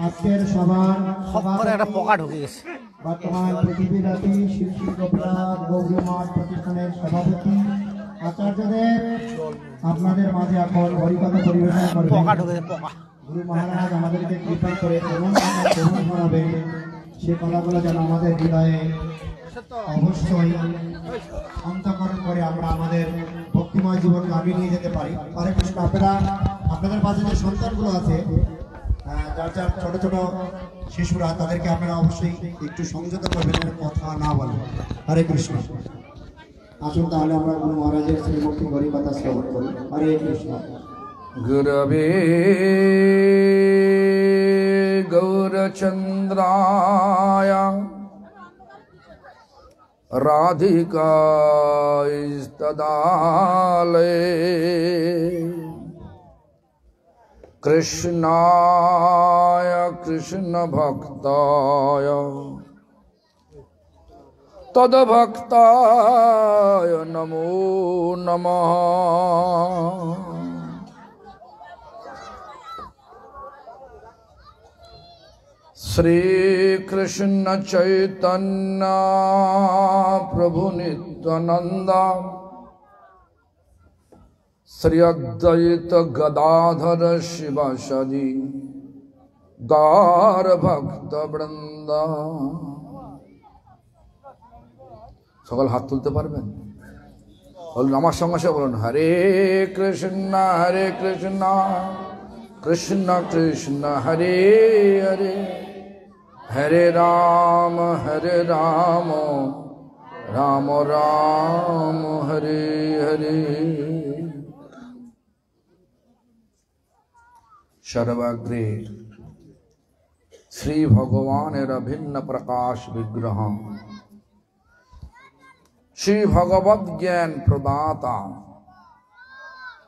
আজকের সভার একটা পোকা ঢুকে গেছে। বর্তমান পৃথিবীব্যাপী শিল্পী গোপীনাথ গৌরীমঠ প্রতিষ্ঠানের সভাপতি আচার্যদেব আপনাদের মাঝে এখন হরিকথা পরিবেশন করবেন। পোকা ঢুকে পোকা। গুরু মহারাজ আমাদেরকে কৃপা করে এমন করুণ শোনাবেন, সে কথাগুলো যেন আমাদের হৃদয়ে অবশ্যই অন্তঃকরণ করে আমরা আমাদের ভক্তিময় জীবন আগিয়ে নিয়ে যেতে পারি। হরে কৃষ্ণ। আপনাদের পাশে যে সন্তানগুলো আছে, যার যার ছোট ছোট শিশুরা, তাদেরকে আপনারা অবশ্যই একটু সংযত করবেন, কথা না বলেন। হরে কৃষ্ণ। আসুন তাহলে আমরা গুরু মহারাজের শ্রীমুখী হরিকথা শ্রবণ করি। হরে কৃষ্ণ। গুরবে গৌরচন্দ্রায় রাধিকাস্তদালয়ে কৃষ্ণায় কৃষ্ণ ভক্তায় তদ্ভক্তায় নমো নমঃ। শ্রী কৃষ্ণ চৈতন্য প্রভু নিত্যানন্দ শ্রী অদ্বৈত গদাধর শিবাসাদি গৌর ভক্ত বৃন্দ। সকল হাত তুলতে পারবেন? বলুন আমার সঙ্গে সঙ্গে বলুন, হরে কৃষ্ণ কৃষ্ণ কৃষ্ণ হরে হরে, হরে রাম রাম রাম হরে হরে। সর্বাগ্রে শ্রী ভগবানের ভিন্ন প্রকাশ বিগ্রহ, শ্রী ভগবদ জ্ঞান প্রদাতা,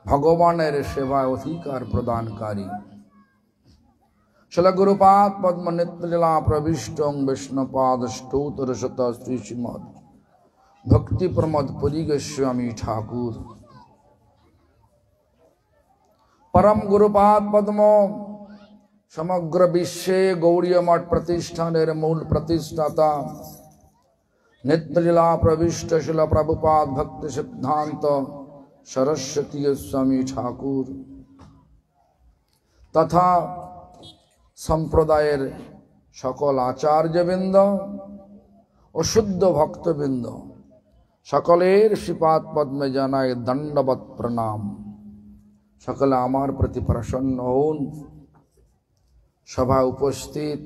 ভগবানের সেবায় অধিকার প্রদানকারী শিল গুরুপাদ পদ্ম নিত্যলীলা প্রবিষ্টং বিষ্ণুপাদ স্তোত্র শত শ্রী শ্রীমদ ভক্তি প্রমোদ পুরী গোস্বামী ঠাকুর परम गुरुपाद पद्म समग्र विश्वे गौड़ीय मठ प्रतिष्ठानेर मूल प्रतिष्ठाता नित्यलीला प्रविष्ट शिल प्रभुपाद भक्ति सिद्धांत सरस्वती स्वामी ठाकुर तथा सम्प्रदायेर सकल आचार्यबृंद और शुद्ध भक्तबृंद सकलेर श्रीपाद पद्मे जानाय दंडवत प्रणाम। सकले आमार प्रति प्रसन्न हन। सभा उपस्थित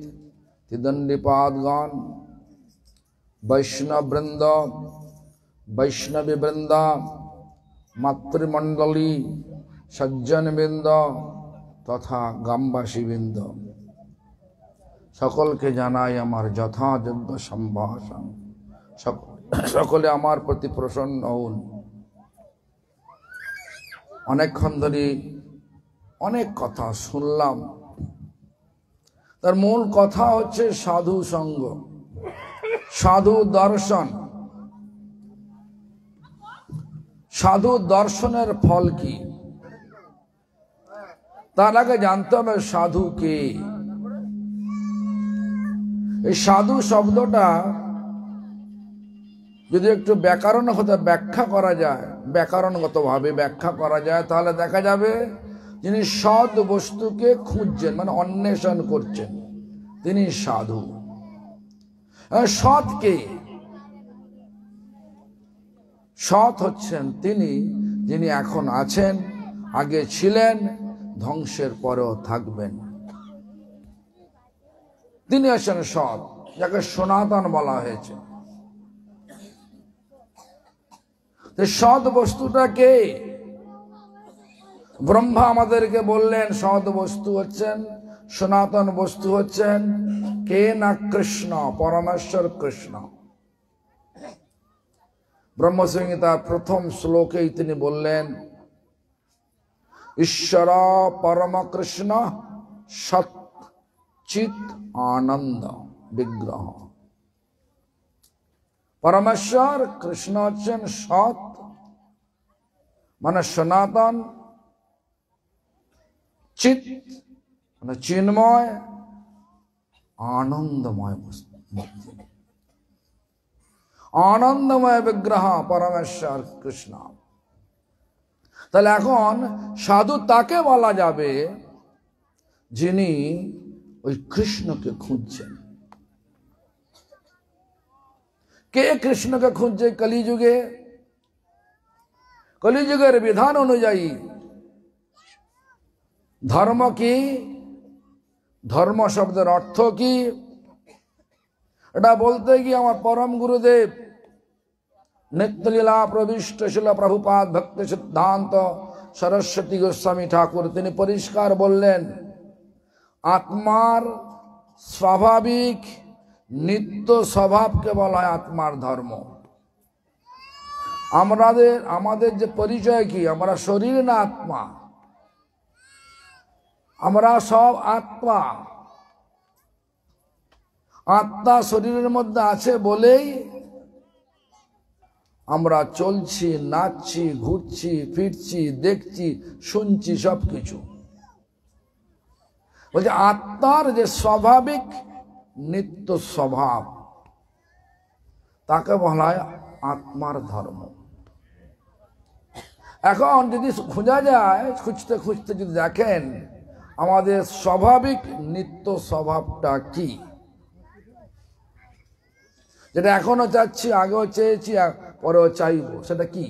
त्रिदंडीपादगण, वैष्णव वृंद, वैष्णवी वृंद, मातृमंडली, सज्जन वृंद तथा ग्रामवासी वृंद सकल के जानाई आमार यथायोग्य सम्भाषण। सकले आमार प्रति प्रसन्न हन। অনেকক্ষণ ধরে অনেক কথা শুনলাম। তার মূল কথা হচ্ছে সাধু সঙ্গ, সাধু দর্শন। সাধু দর্শনের ফল কি তার আগে জানতে হবে সাধু কে। এই সাধু শব্দটা যদি একটু ব্যাকরণ হতে ব্যাখ্যা করা যায়, ব্যাকরণগতভাবে ব্যাখ্যা করা যায়, তাহলে দেখা যাবে যিনি সৎ বস্তুকে খুঁজছেন মানে অন্বেষণ করছেন তিনি সাধু। সৎ কে? সৎ হচ্ছেন তিনি যিনি এখন আছেন, আগে ছিলেন, ধ্বংসের পরেও থাকবেন। তিনি হচ্ছেন সৎ, যাকে সনাতন বলা হয়েছে। সৎ বস্তুটা কে? ব্রহ্মা আমাদেরকে বললেন সৎ বস্তু হচ্ছেন, সনাতন বস্তু হচ্ছেন কে না কৃষ্ণ, পরমেশ্বর কৃষ্ণ। ব্রহ্মসংহিতার প্রথম শ্লোকেই তিনি বললেন ঈশ্বর পরম কৃষ্ণ সৎ চিৎ আনন্দ বিগ্রহ। পরমেশ্বর কৃষ্ণ হচ্ছেন সৎ মানে সনাতন, চিৎ মানে চিন্ময়, আনন্দময় মূর্তি, আনন্দময় বিগ্রহ পরমেশ্বর কৃষ্ণ। তাহলে এখন সাধু তাকে বলা যাবে যিনি ওই কৃষ্ণকে খুঁজছেন। কে কৃষ্ণকে খুঁজছে কলিযুগে? কলিযুগের বিধান অনুযায়ী ধর্ম কি? ধর্ম শব্দের অর্থ কি? এটা বলতে গিয়ে আমার পরম গুরুদেব নিত্যলীলা প্রবিষ্ট শিল প্রভুপাদ ভক্তি সিদ্ধান্ত সরস্বতী গোস্বামী ঠাকুর তিনি পরিষ্কার বললেন, আত্মার স্বাভাবিক নিত্য স্বভাবকে বলা হয় আত্মার ধর্ম। আমাদের যে পরিচয় কি? আমরা শরীর না আত্মা? আমরা সব আত্মা। আত্মা শরীরের মধ্যে আছে বলেই আমরা চলছি, নাচছি, ঘুরছি, ফিরছি, দেখছি, শুনছি, সবকিছু। বলছে আত্মার যে স্বাভাবিক নিত্য স্বভাব তাকে বলা হয় আত্মার ধর্ম। এখন যদি খোঁজা যায়, খুঁজতে খুঁজতে যদি দেখেন আমাদের স্বাভাবিক নিত্য স্বভাবটা কি, যেটা এখনো চাচ্ছি, আগেও চেয়েছি, পরেও চাইব, সেটা কি?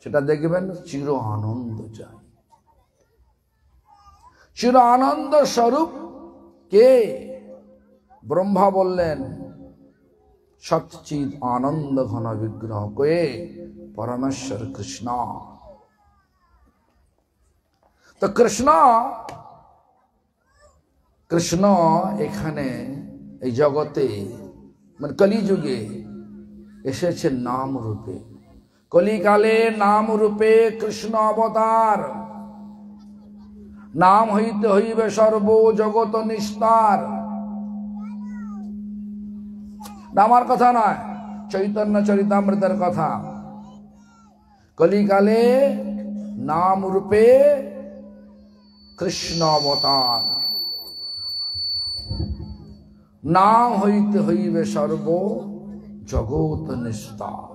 সেটা দেখবেন চির আনন্দ চাই। চির আনন্দ স্বরূপ কে? ব্রহ্মা বললেন সচ্চিৎ আনন্দ ঘন বিগ্রহ কে? পরমেশ্বর কৃষ্ণ। তো কৃষ্ণ এখানে এই জগতে মানে কলিযুগে এসেছে নাম রূপে। কলিকালে নাম রূপে কৃষ্ণ অবতার। নাম হইতে হইবে সর্ব জগত নিস্তার। আমার কথা নয়, চৈতন্য চরিতামৃতের কথা। কলিকালে নাম রূপে কৃষ্ণ অবতার। নাম হইতে হইবে সর্ব জগৎ নিস্তার।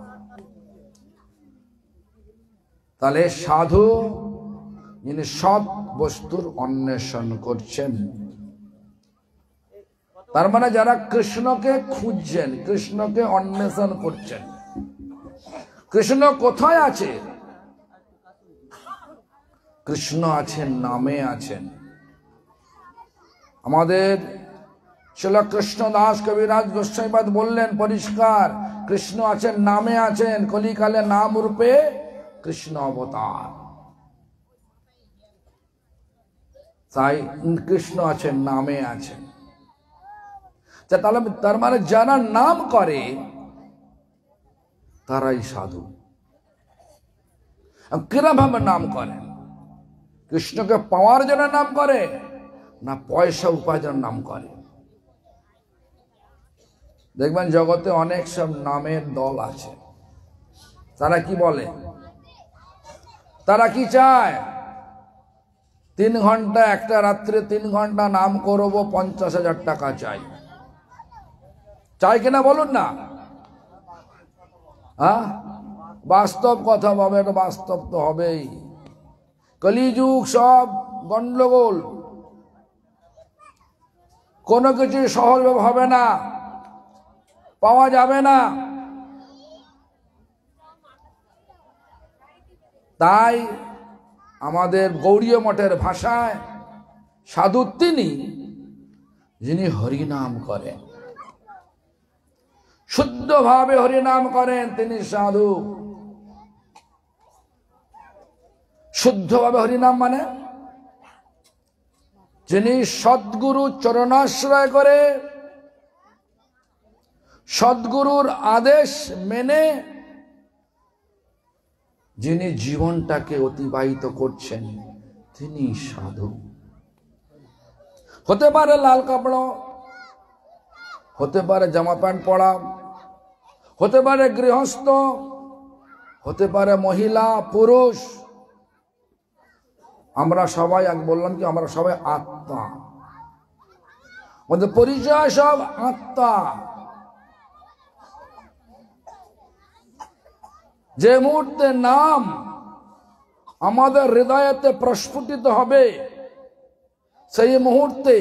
তাহলে সাধু যিনি সৎ বস্তুর অন্বেষণ করছেন, তার মানে যারা কৃষ্ণকে খুঁজছেন, কৃষ্ণকে অন্বেষণ করছেন। কৃষ্ণ কোথায় আছে? কৃষ্ণ আছেন নামে আছেন। আমাদের শ্রীল কৃষ্ণদাস কবিরাজ গোস্বামীপাদ বললেন পরিষ্কার, কৃষ্ণ আছেন নামে আছেন। কলিকালে নাম রূপে কৃষ্ণ অবতার। তাই কৃষ্ণ আছেন নামে আছেন। তাহলে তার মানে যারা নাম করে তারাই সাধু। কিরকম নাম করেন? কৃষ্ণকে পাওয়ার জন্য নাম করে না পয়সা উপার্জন নাম করে? দেখবেন জগতে অনেক সব নামের দল আছে। তারা কি বলে? তারা কি চায়? 3 ঘন্টা, একটা রাত্রে 3 ঘন্টা নাম করব, 50,000 টাকা চাই। চাই কিনা বলুন না? হ্যাঁ, বাস্তব কথা ভাবে, এটা বাস্তব তো হবেই। কলিযুগ সব গন্ডগোল, কোনো কিছু সহজ হবে না, পাওয়া যাবে না। তাই আমাদের গৌড়ীয় মঠের ভাষায় সাধু তিনি যিনি হরিনাম করেন, শুদ্ধভাবে হরিনাম করেন, তিনি সাধু। শুদ্ধভাবে হরিনাম মানে যিনি সদ্গুরু চরণাশ্রয় করে, সদ্গুরুর আদেশ মেনে যিনি জীবনটাকে অতিবাহিত করছেন, তিনি সাধু। হতে পারে লাল কাপড়, হতে পারে জামা প্যান্ট পরা, হতে পারে গৃহস্থ, হতে পারে মহিলা পুরুষ। আমরা সবাই, আগে বললাম কি, আমরা সবাই আত্মা, আমাদের পরিচয় সব আত্মা। যে মুহূর্তে নাম আমাদের হৃদয়েতে প্রস্ফুটিত হবে, সেই মুহূর্তে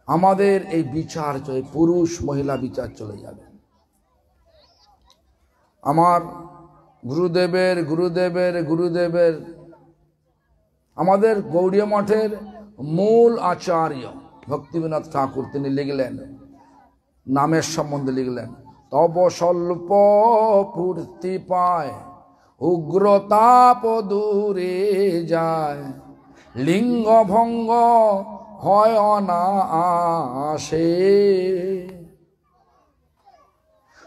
আমাদের এই বিচার, পুরুষ মহিলা বিচার চলে যাবে। আমার গুরুদেবের গুরুদেবের গুরুদেবের আমাদের গৌড়ীয় মঠের মূল আচার্য ভক্তিবিনোদ ঠাকুর, তিনি লিখলেন, নামের সম্বন্ধে লিখলেন, তব স্বল্প পূর্তি পায়, উগ্রতাপ দূরে যায়, লিঙ্গ ভঙ্গ হয় অনায়াসে।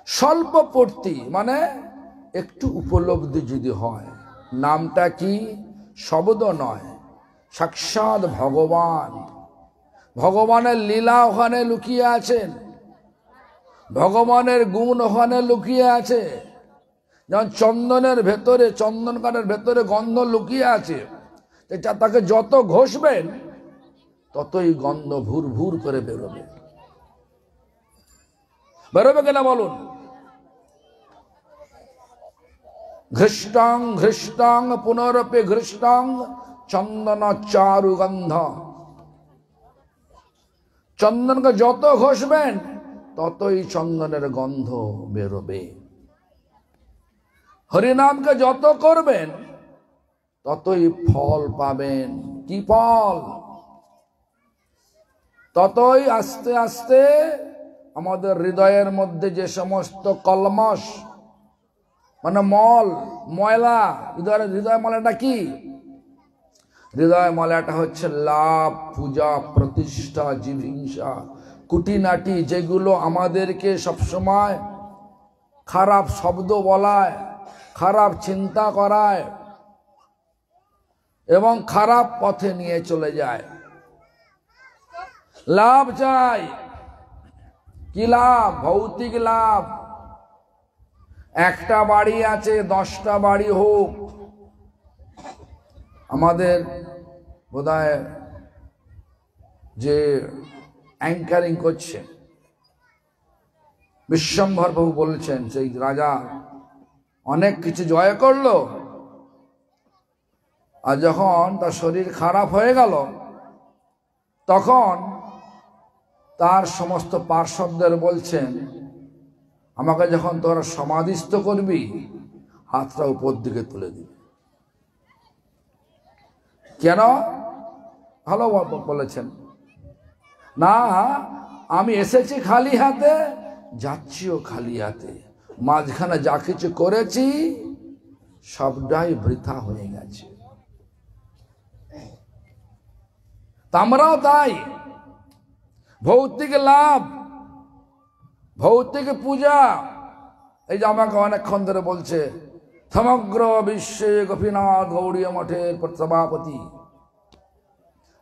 স্বল্প পূর্তি মানে একটু উপলব্ধি যদি হয়, নামটা কি শব্দ নয়, সাক্ষাৎ ভগবান। ভগবানের লীলা ওখানে লুকিয়ে আছেন, ভগবানের গুণ ওখানে লুকিয়ে আছে। যেমন চন্দনের ভেতরে, চন্দন কাঠের ভেতরে গন্ধ লুকিয়ে আছে, তাকে যত ঘষবেন ততই গন্ধ ভুর ভুর করে বেরোবে। বেরোবে কিনা বলুন? ঘৃষ্টাং ঘৃষ্টাং পুনরপি ঘৃষ্টাং চন্দন চারু গন্ধ। চন্দনকে যত ঘষবেন ততই চন্দনের গন্ধ বেরোবে। হরিনামকে যত করবেন ততই ফল পাবেন। কি ফল? ততই আস্তে আস্তে আমাদের হৃদয়ের মধ্যে যে সমস্ত কলমশ মানে মল ময়লা, হৃদয় ময়লাটা কি? হৃদয় ময়লাটা হচ্ছে লাভ, পূজা, প্রতিষ্ঠা, জীবহিংসা, কুটিনাটি, যেগুলো আমাদেরকে সবসময় খারাপ শব্দ বলায়, খারাপ চিন্তা করায় এবং খারাপ পথে নিয়ে চলে যায়। লাভ চাই। কি লাভ? ভৌতিক লাভ। একটা বাড়ি আছে, 10টা বাড়ি হোক। আমাদের বোধহয় যে অ্যাঙ্কারিং করছে বিশ্বম্ভর বাবু বলেছেন, সেই রাজা অনেক কিছু জয় করলো, আর যখন তার শরীর খারাপ হয়ে গেল তখন তার সমস্ত পার্শ্বদের বলছেন, আমাকে যখন তোরা সমাধিস্থ করবি হাতটা উপর দিকে তুলে দিবি। কেন? ভালো বলেছেন, না আমি এসেছি খালি হাতে, যাচ্ছিও খালি হাতে, মাঝখানে যা কিছু করেছি সবটাই বৃথা হয়ে গেছে। আমরাও তাই। ভৌতিক লাভ, ভৌতিক পূজা, এই যে আমাকে অনেকক্ষণ ধরে বলছে সমগ্র বিশ্বে গোপীনাথ গৌড়ীয় মঠের সভাপতি।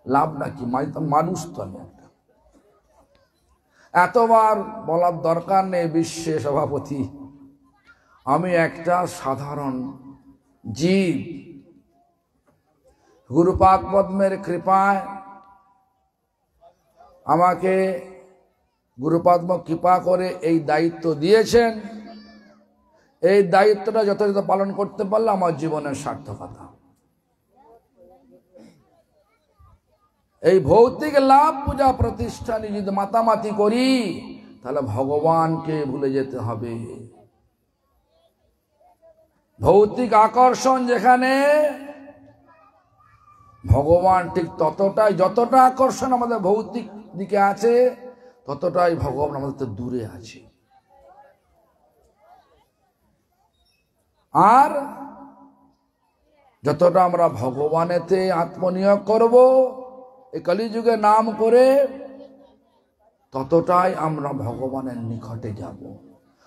লাভ নাকি? মানুষ তো আমি একটা, এতবার বলার দরকার নেই বিশ্বে সভাপতি। আমি একটা সাধারণ জীব। গুরুপাদ পদ্মের কৃপায় আমাকে গুরুপদ্ম কৃপা করে এই দায়িত্ব দিয়েছেন। এই দায়িত্বটা যথাযথ পালন করতে পারলে আমার জীবনের সার্থকতা। এই ভৌতিক লাভ, পূজা, প্রতিষ্ঠান যদি মাতামাতি করি তাহলে ভগবানকে ভুলে যেতে হবে। ভৌতিক আকর্ষণ যেখানে, ভগবান ঠিক ততটাই, যতটা আকর্ষণ আমাদের ভৌতিক দিকে আছে, ততটাই ভগবান আমাদের তো দূরে আছে। আর যতটা আমরা ভগবানেতে আত্মনিয়োগ করব এই কলিযুগে নাম করে, ততটাই আমরা ভগবানের নিকটে যাব,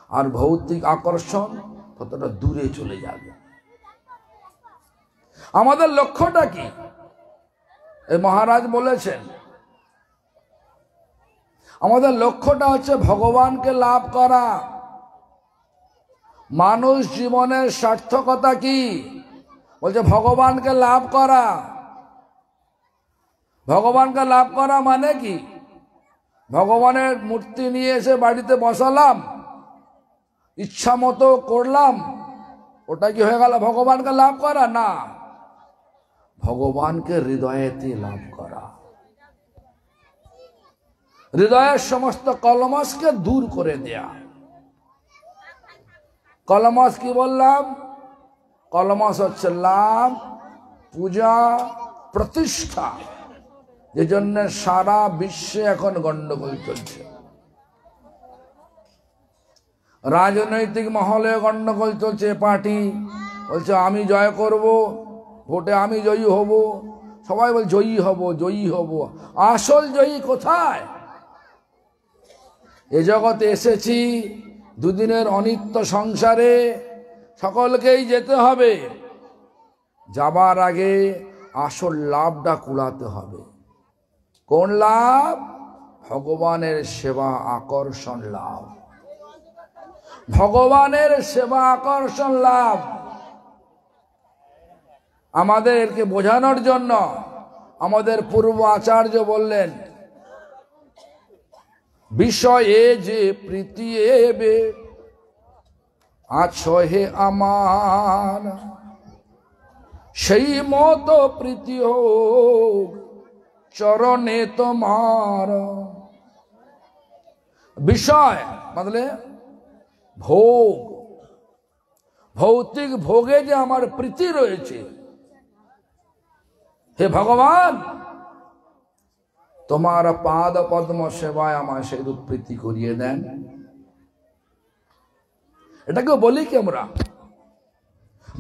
আর ভৌতিক আকর্ষণ ততটা দূরে চলে যাবে। আমাদের লক্ষ্যটা কি? এই মহারাজ বলেছেন আমাদের লক্ষ্যটা হচ্ছে ভগবানকে লাভ করা। মানুষ জীবনের সার্থকতা কি? বলছে ভগবানকে লাভ করা। ভগবানকে লাভ করা মানে কি? ভগবানের মূর্তি নিয়ে এসে বাড়িতে বসালাম, ইচ্ছা মতো করলাম, ওটা কি হয়ে গেল ভগবানকে লাভ করা? না, ভগবানকে হৃদয়েতে লাভ করা, হৃদয়ের সমস্ত কলমশকে দূর করে দেয়া। কলমশ কি বললাম? কলমশ হচ্ছে লাভ, পূজা, প্রতিষ্ঠা, যে জন্য সারা বিশ্বে এখন গন্ডগোল চলছে। রাজনৈতিক মহলে গন্ডগোল চলছে। পার্টি বলছে আমি জয় করব, ভোটে আমি জয়ী হব, সবাই বল জয়ী হব, জয়ী হব। আসল জয়ী কোথায়? এ জগতে এসেছি দুদিনের অনিত্য সংসারে, সকলকেই যেতে হবে। যাবার আগে আসল লাভটা কুড়াতে হবে। কোন লাভ? ভগবানের সেবা আকর্ষণ লাভ, ভগবানের সেবা আকর্ষণ লাভ। আমাদেরকে বোঝানোর জন্য আমাদের পূর্ব আচার্য বললেন, বিষয়ে যে প্রীতি এবে আছো হে আমার, সেই মতো প্রীতি হোক চরণে তোমার। বিষয় মানে ভোগ, ভৌতিক ভোগে যে আমার প্রীতি রয়েছে, হে ভগবান তোমার পাদ পদ্ম সেবায় আমায় সেই রূপ প্রীতি করিয়ে দেন। এটাকে বলি কি আমরা?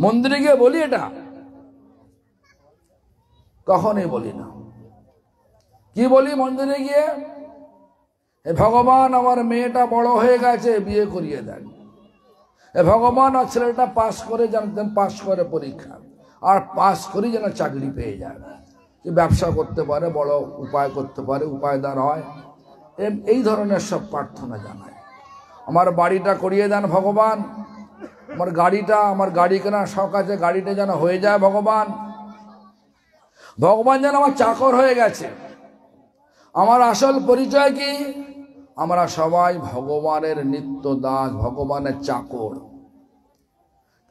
মন্দিরে গিয়ে বলি এটা? কখনই বলি না। কি বলি মন্দিরে গিয়ে? হে ভগবান আমার মেয়েটা বড় হয়ে গেছে, বিয়ে করিয়ে দেন। হে ভগবান আর ছেলেটা পাস করে যেন পাস করে পরীক্ষা, আর পাস করে যেন চাকরি পেয়ে যায়, যে ব্যবসা করতে পারে, বড় উপায় করতে পারে, উপায়দার হয়। এই ধরনের সব প্রার্থনা জানায়। আমার বাড়িটা করিয়ে দেন ভগবান, আমার গাড়িটা, আমার গাড়ি কেনার শখ আছে, গাড়িটা যেন হয়ে যায় ভগবান। ভগবান যেন আমার চাকর হয়ে গেছে। আমার আসল পরিচয় কি? আমরা সবাই ভগবানের নিত্য দাস, ভগবানের চাকর।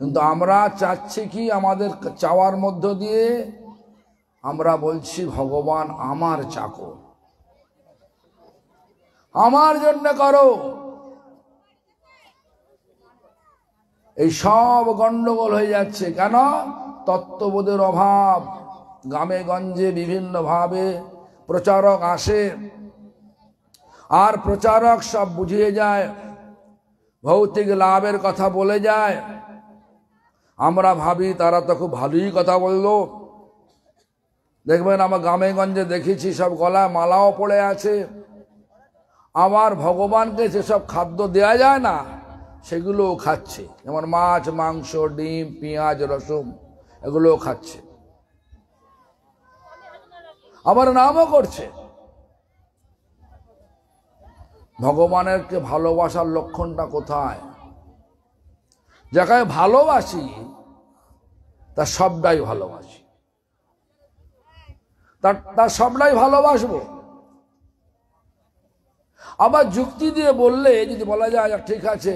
কিন্তু আমরা চাচ্ছি কি? আমাদের চাওয়ার মধ্য দিয়ে আমরা বলছি ভগবান আমার চাকর, আমার জন্য করো। এই সব গন্ডগোল হয়ে যাচ্ছে কেন? তত্ত্ববোধের অভাব। গ্রামে গঞ্জে বিভিন্ন ভাবে প্রচারক আসে, আর প্রচারক সব বুঝিয়ে যায়, ভৌতিক লাভের কথা বলে যায়। আমরা ভাবি তারা তো খুব ভালোই কথা বললো। দেখবেন আমার গ্রামে গঞ্জে দেখেছি সব গলায় মালাও পড়ে আছে। আবার ভগবানকে যেসব খাদ্য দেয়া যায় না সেগুলোও খাচ্ছে, যেমন মাছ, মাংস, ডিম, পেঁয়াজ, রসুন, এগুলোও খাচ্ছে, আবার নামও করছে। ভগবানেরকে ভালোবাসার লক্ষণটা কোথায়? যাকে ভালোবাসি তার সবটাই ভালোবাসি, তার সবটাই ভালোবাসবো। আবার যুক্তি দিয়ে বললে যদি বলা যায় ঠিক আছে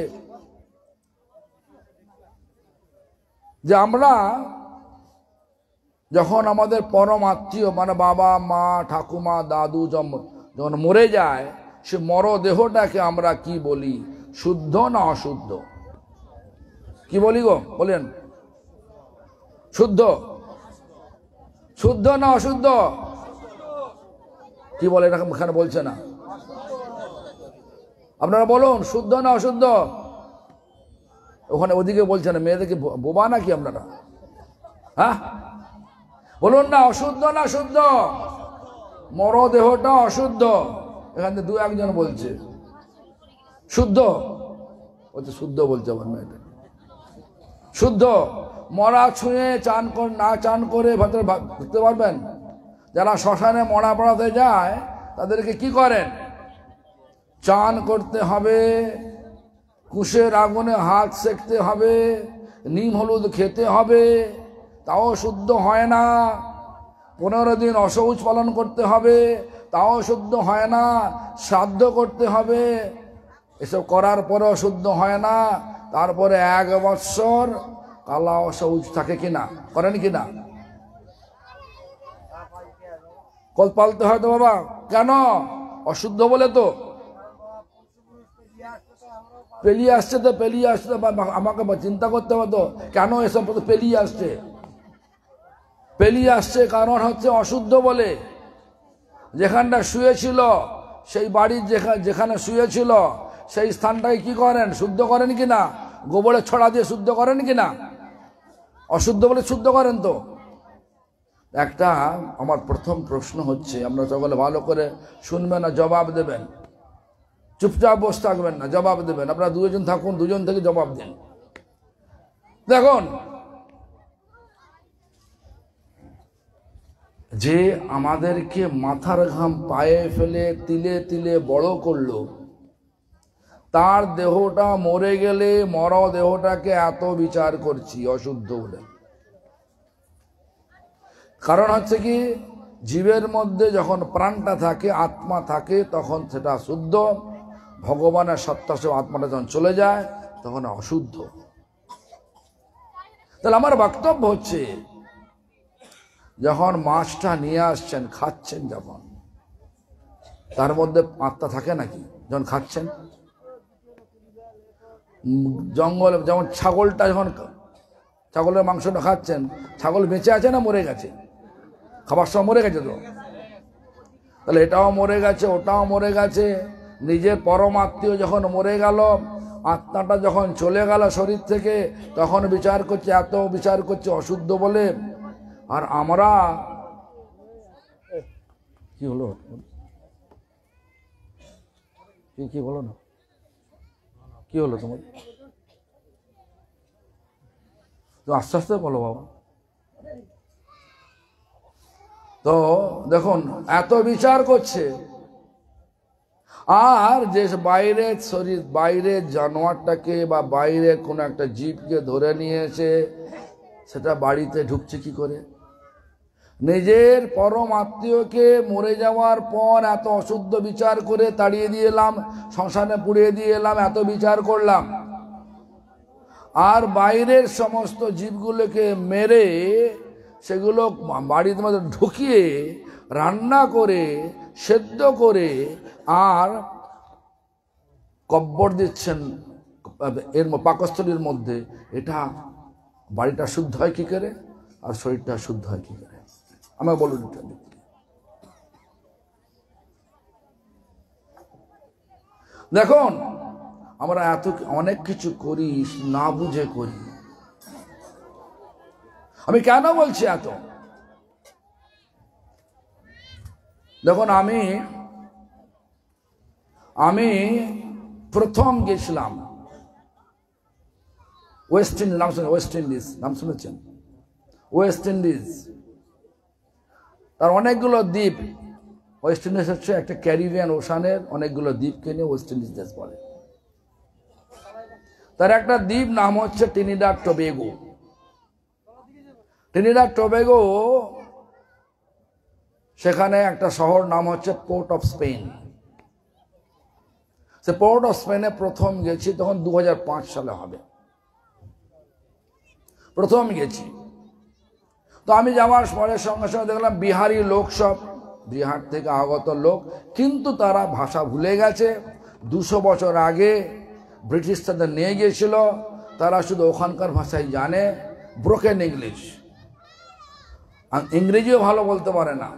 যে আমরা যখন আমাদের পরম আত্মীয় মানে বাবা মা ঠাকুমা দাদু যখন মরে যায়, সে মরদেহটাকে আমরা কি বলি? শুদ্ধ না অশুদ্ধ? কি বলি গো? বলেন। শুদ্ধ। শুদ্ধ না অশুদ্ধ? কি বলে এটা এখানে বলছে না, আপনারা বলুন শুদ্ধ না অশুদ্ধ? ওখানে ওদিকে বলছে না, মেয়েদেরকে বোবা নাকি আপনারা? হ্যাঁ বলুন না, অশুদ্ধ না শুদ্ধ? মরদেহটা অশুদ্ধ, এখান থেকে দু একজন বলছে শুদ্ধ, বলছে শুদ্ধ বলছে আমার মেয়েটা শুদ্ধ। মরা ছুঁয়ে চান না চান করে ভেতরে ঢুকতে পারবেন? যারা শ্মশানে মরা পড়াতে যায় তাদেরকে কি করেন? চান করতে হবে, কুশের আগুনে হাত সেঁকতে হবে, নিম হলুদ খেতে হবে, তাও শুদ্ধ হয় না। 15 দিন অশৌচ পালন করতে হবে, তাও শুদ্ধ হয় না। শ্রাদ্ধ করতে হবে, এসব করার পরেও শুদ্ধ হয় না। তারপরে 1 বৎসর কালা অশৌচ থাকে কিনা, করেন কিনা? কল পালতে হয় তো বাবা। কেন? অশুদ্ধ বলে তো। পেলিয়ে আসছে তো, পেলিয়ে আসছে তো, আমাকে চিন্তা করতে হবে তো কেন এসব পেলিয়ে আসছে। পেলিয়ে আসছে কারণ হচ্ছে অশুদ্ধ বলে। যেখানটা শুয়েছিল, সেই বাড়ির যেখানে শুয়েছিল সেই স্থানটাকে কি করেন? শুদ্ধ করেন কিনা? গোবরের ছড়া দিয়ে শুদ্ধ করেন কিনা? অশুদ্ধ বলে শুদ্ধ করেন তো। একটা আমার প্রথম প্রশ্ন হচ্ছে, আমরা সকলে ভালো করে শুনবেন না, জবাব দেবেন, চুপচাপ বসে থাকবেন না, জবাব দেবেন। আপনারা দুজন থাকুন, দুজন থেকে জবাব দিন। দেখুন, যে আমাদেরকে মাথার ঘাম পায়ে ফেলে তিলে তিলে বড় করলো, তার দেহটা মরে গেলে মর দেহটাকে এত বিচার করছি অশুদ্ধ বলে। কারণ হচ্ছে কি, জীবের মধ্যে যখন প্রাণটা থাকে, আত্মা থাকে, তখন সেটা শুদ্ধ। ভগবানের সত্তা সে আত্মাটা যখন চলে যায় তখন অশুদ্ধ। তাহলে আমার বক্তব্য হচ্ছে, যখন মাছটা নিয়ে আসছেন, খাচ্ছেন, যখন তার মধ্যে আত্মা থাকে নাকি? যখন খাচ্ছেন, জঙ্গলে যেমন ছাগলটা, যখন ছাগলের মাংসটা খাচ্ছেন, ছাগল বেঁচে আছে না মরে গেছে? খাবার সময় মরে গেছে তো। তাহলে এটাও মরে গেছে, ওটাও মরে গেছে। নিজের পরমাত্মীয় যখন মরে গেল, আত্মাটা যখন চলে গেল শরীর থেকে, তখন বিচার করছে, এত বিচার করছে অশুদ্ধ বলে। আর আমরা কি হলো, কি বলো না, কি হলো তোমার? তো আস্তে আস্তে বলো বাবা। তো দেখুন, এত বিচার করছে। আর যে বাইরের শরীর, বাইরের জানোয়ারটাকে বা বাইরের কোনো একটা জীবকে ধরে নিয়ে এসে সেটা বাড়িতে ঢুকছে কি করে? নিজের পরম আত্মীয়কে মরে যাওয়ার পর এত অশুদ্ধ বিচার করে তাড়িয়ে দিয়ে এলাম, শ্মশানে পুড়িয়ে দিয়ে এলাম, এত বিচার করলাম। আর বাইরের সমস্ত জীবগুলোকে মেরে সেগুলো বাড়ির মধ্যে ঢুকিয়ে রান্না করে সেদ্ধ করে আর কব্বর দিচ্ছেন এর পাকস্থলীর মধ্যে। এটা বাড়িটা শুদ্ধ হয় কি করে, আর শরীরটা শুদ্ধ হয় কি করে? আমার বলুন। দেখুন, আমরা এত অনেক কিছু করি, না বুঝে করি। আমি কেন বলছি এত? দেখুন, আমি প্রথম গেছিলাম ওয়েস্ট ইন্ডিজ, ওয়েস্ট ইন্ডিজ নাম শুনেছেন? ওয়েস্ট ইন্ডিজ, তার অনেকগুলো দ্বীপ। ওয়েস্ট ইন্ডিজ হচ্ছে একটা ক্যারিবিয়ান ওশানের অনেকগুলো দ্বীপকে নিয়ে ওয়েস্ট ইন্ডিজ দেশ বলে। তার একটা দ্বীপ নাম হচ্ছে ট্রিনিডাড টোবেগো। ট্রিনিডাড টোবেগো, সেখানে একটা শহর নাম হচ্ছে port of Spain. Say port of স্পেনে প্রথম গেছি, তখন 2005 সালে হবে, প্রথম গেছি। তো আমি যাওয়ার পরে সঙ্গে সঙ্গে দেখলাম বিহারি লোক, সব বিহার থেকে আগত লোক, কিন্তু তারা ভাষা ভুলে গেছে। 200 বছর আগে ব্রিটিশ তাদের নিয়ে গিয়েছিল, তারা শুধু ওখানকার ভাষাই জানে, ব্রোকেন ইংলিশ। আর ইংরেজিও ভালো বলতে পারে না,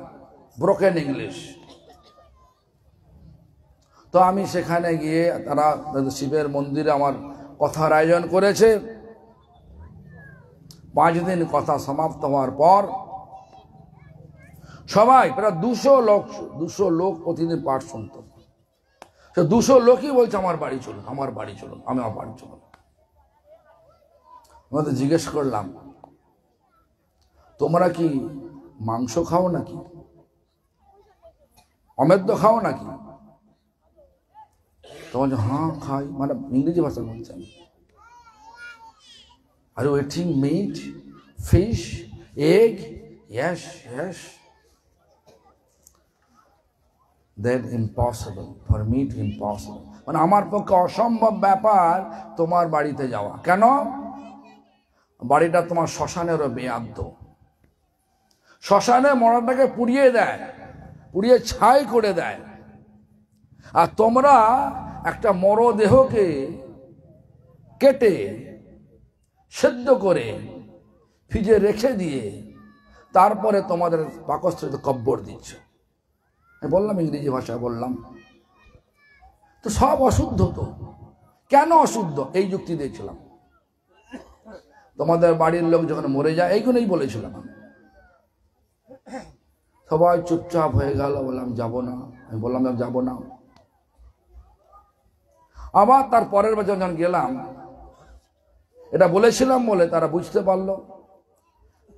ব্রোকেন ইংলিশ। তো আমি সেখানে গিয়ে, তারা শিবের মন্দিরে আমার কথার আয়োজন করেছে। 5 দিন কথা সমাপ্ত হওয়ার পর সবাই প্রায় 200 লোক প্রতিদিন পাঠ শুনত। সে 200 লোকই বলছে আমার বাড়ি চলুন, আমার বাড়ি চলুন, আমার বাড়ি চলুন। আমাদের জিজ্ঞেস করলাম, তোমরা কি মাংস খাও নাকি, অমেদ্য খাও নাকি? তখন হ্যাঁ খাই, মানে ইংরেজি ভাষা বলছেন। Are you eating meat, fish, egg? Yes yes. Then impossible for me, impossible, মানে আমার পক্ষে অসম্ভব ব্যাপার তোমার বাড়িতে যাওয়া। কেন? বাড়িটা তোমার শ্মশানেরও বেয়াদ্দ। শ্মশানে মরাটাকে পুড়িয়ে দেয়, পুড়িয়ে ছাই করে দেয়, আর তোমরা একটা মরদেহকে কেটে সেদ্ধ করে ফ্রিজে রেখে দিয়ে তারপরে তোমাদের পাকস্থলীতে কব্বর দিচ্ছ। বললাম ইংরেজি ভাষা বললাম, তো সব অশুদ্ধ। তো কেন অশুদ্ধ? এই যুক্তি দিয়েছিলাম। তোমাদের বাড়ির লোক যখন মরে যায়, এইগুলোই বলেছিলাম আমি। সবাই চুপচাপ হয়ে গেল। বললাম যাব না। আমি বললাম যাব না। আবার তার পরের বছর যখন গেলাম, এটা বলেছিলাম বলে তারা বুঝতে পারলো।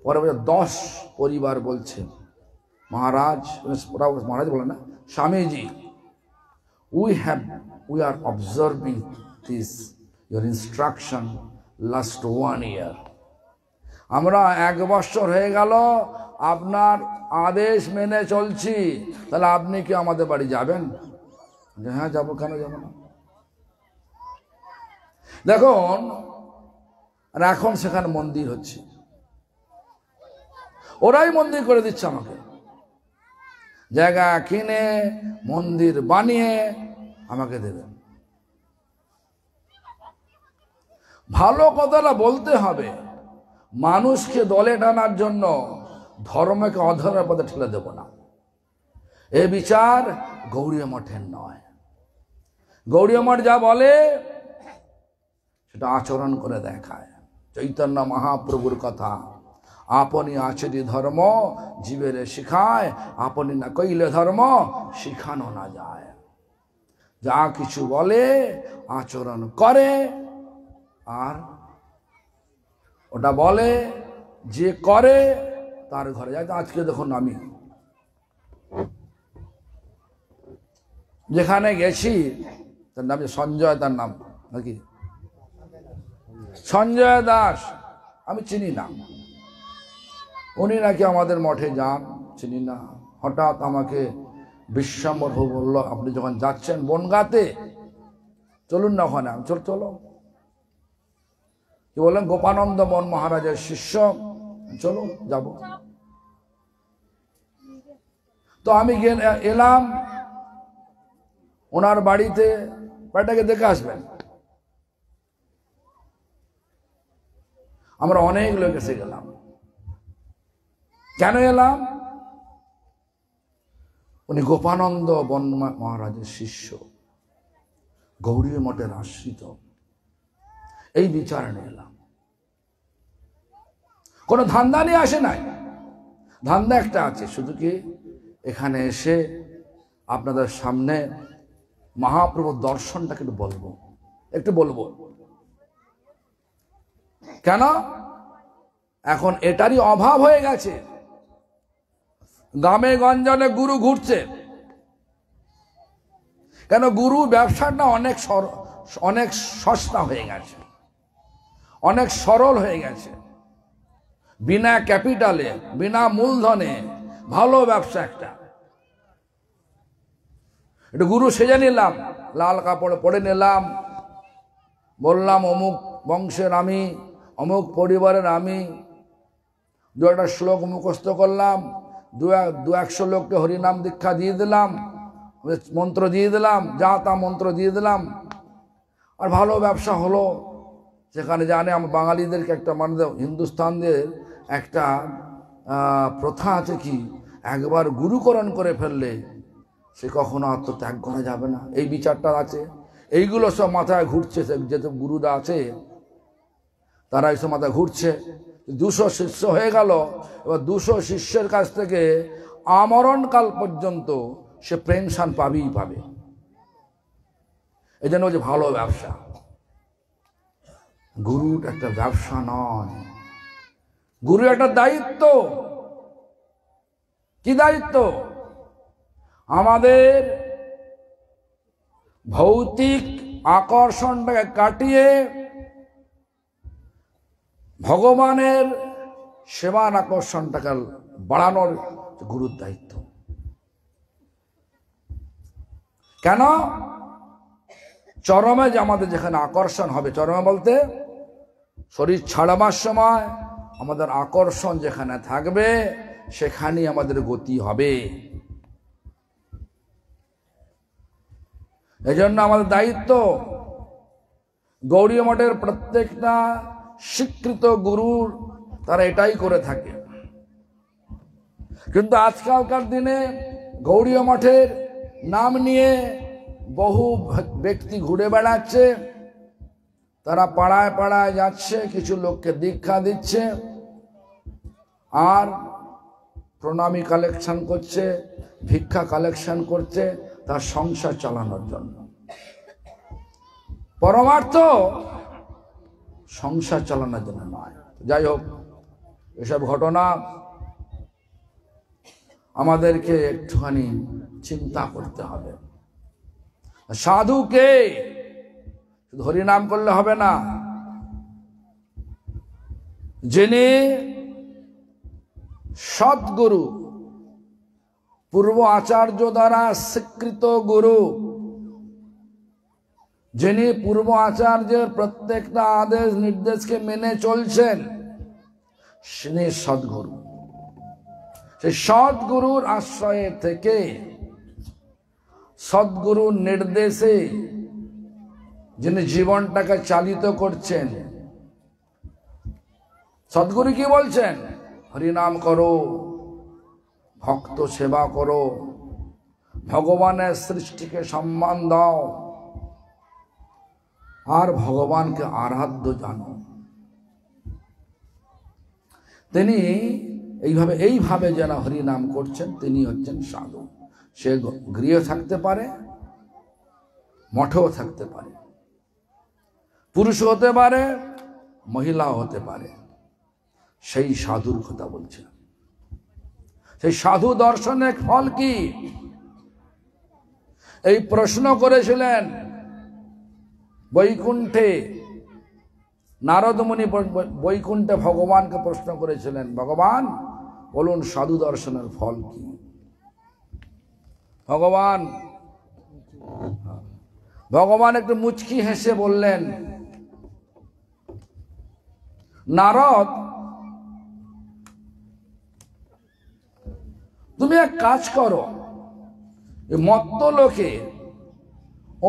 পরের বছর 10 পরিবার বলছে, মহারাজ, মহারাজ বলে না, Swamiji, we are observing this your instruction last 1 year. আমরা 1 বছর হয়ে গেল আপনার আদেশ মেনে চলছি, তাহলে আপনি কি আমাদের বাড়ি যাবেন? হ্যাঁ যাবো, কেন যাব না। দেখুন, আর এখন সেখানে মন্দির হচ্ছে, ওরাই মন্দির করে দিচ্ছে আমাকে। জায়গা কিনে মন্দির বানিয়ে আমাকে দেবেন। ভালো কথাটা বলতে হবে, মানুষকে দলে টানার জন্য ধর্মকে অধর্মের পথে ঠেলে দেব না। এ বিচার গৌড়ীয় মঠের নয়। গৌড়ীয় মঠ যা বলে সেটা আচরণ করে দেখায়। চৈতন্য মহাপ্রভুর কথা, আপনি আচরি ধর্ম জীবের শিখায়, আপনি না কইলে ধর্ম শিখানো না যায়। যা কিছু বলে আচরণ করে, আর ওটা বলে যে করে তার ঘরে যায়। আজকে দেখুন, আমি যেখানে গেছি, তার নাম সঞ্জয়, তার নাম নাকি সঞ্জয় দাস, আমি চিনি না। উনি নাকি আমাদের মঠে যান, চিনি না। হঠাৎ আমাকে বিশ্বম্বর বলল, আপনি যখন যাচ্ছেন বনগাঁতে, চলুন না ওখানে। আমি চলো। কি বললেন? গোপানন্দ বন মহারাজের শিষ্য, চলো যাব। তো আমি এলাম ওনার বাড়িতে, বাড়িটাকে দেখে আসবেন। আমরা অনেক লোক এসে গেলাম। কেন এলাম? উনি গোপানন্দ বন মহারাজের শিষ্য, গৌড়ীয় মঠের আশ্রিত। এই বিচার নিয়ে এলাম। কোনো ধান্দা নিয়ে আসে নাই। ধান্দা একটা আছে, শুধু কি এখানে এসে আপনাদের সামনে মহাপ্রভুর দর্শনটাকে একটু বলবো। কেন? এখন এটারই অভাব হয়ে গেছে। গ্রামে গঞ্জনে গুরু ঘুরছে কেন? গুরু ব্যবসাটা অনেক সস্তা হয়ে গেছে, অনেক সরল হয়ে গেছে। বিনা ক্যাপিটালে, বিনা মূলধনে ভালো ব্যবসা একটা। একটু গুরু সেজে নিলাম, লাল কাপড় পরে নিলাম, বললাম অমুক বংশের আমি, অমুক পরিবারের আমি। 2-একটা শ্লোক মুখস্থ করলাম, 200 লোককে হরিনাম দীক্ষা দিয়ে দিলাম, মন্ত্র দিয়ে দিলাম, যা তা মন্ত্র দিয়ে দিলাম। আর ভালো ব্যবসা হলো। সেখানে জানে আমার বাঙালিদেরকে একটা, মানে হিন্দুস্তানদের একটা প্রথা আছে কি, একবার গুরুকরণ করে ফেললে সে কখনো আত্মত্যাগ করা যাবে না, এই বিচারটা আছে। এইগুলো সব মাথায় ঘুরছে, যেহেতু গুরুরা আছে তারা এইসব মাথায় ঘুরছে। 200 শিষ্য হয়ে গেল, এবার 200 শিষ্যের কাছ থেকে আমরণকাল পর্যন্ত সে পেনশন পাবেই পাবে। এই জন্য যে ভালো ব্যবসা, গুরুর একটা ব্যবসা নয়, গুরু একটা দায়িত্ব। কি দায়িত্ব? আমাদের ভৌতিক আকর্ষণটাকে কাটিয়ে ভগবানের সেবার আকর্ষণটাকে বাড়ানোর গুরুর দায়িত্ব। কেন? চরমে যে আমাদের যেখানে আকর্ষণ হবে, চরমে বলতে শরীর ছাড়াবার সময় আমাদের আকর্ষণ যেখানে থাকবে সেখানেই আমাদের গতি হবে। এই জন্য আমাদের দায়িত্ব, গৌড়ীয় মঠের প্রত্যেকটা স্বীকৃত গুরুর তারা এটাই করে থাকে। কিন্তু আজকালকার দিনে গৌড়ীয় মঠের নাম নিয়ে বহু ব্যক্তি ঘুরে বেড়াচ্ছে, তারা পাড়ায় পাড়ায় যাচ্ছে, কিছু লোককে দীক্ষা দিচ্ছে আর প্রণামী কালেকশন করছে, ভিক্ষা কালেকশন করছে তার সংসার চালানোর জন্য। পরমার্থ সংসার চালানোর জন্য নয়। যাই হোক, এসব ঘটনা আমাদেরকে একটুখানি চিন্তা করতে হবে। সাধুকে শুধু হরিনাম করলে হবে না, যিনি সৎগুরু, পূর্ব আচার্য দ্বারা স্বীকৃত গুরু, যিনি পূর্ব আচার্যের প্রত্যেকটা আদেশ নির্দেশকে মেনে চলছেন, তিনি সদ্গুরু। সেই সদ্গুরুর আশ্রয়ে থেকে, সদ্গুরুর নির্দেশে যিনি জীবনটাকে চালিত করছেন, সদ্গুরু কি বলছেন? হরিনাম করো, ভক্ত সেবা করো, ভগবানের সৃষ্টিকে সম্মান দাও, আর ভগবানকে আরাধ্য জানো। তিনি এইভাবে যারা হরিনাম করছেন তিনি হচ্ছেন সাধু। সে গৃহে থাকতে পারে, মঠেও থাকতে পারে, পুরুষ হতে পারে, মহিলাও হতে পারে। সেই সাধুর কথা বলছে। সেই সাধু দর্শনের ফল কি? এই প্রশ্ন করেছিলেন বৈকুণ্ঠে, নারদ মুনি বৈকুণ্ঠে ভগবানকে প্রশ্ন করেছিলেন, ভগবান বলুন সাধু দর্শনের ফল কি? ভগবান একটু মুচকি হেসে বললেন, নারদ, তুমি এক কাজ করো, মত্ত লোকে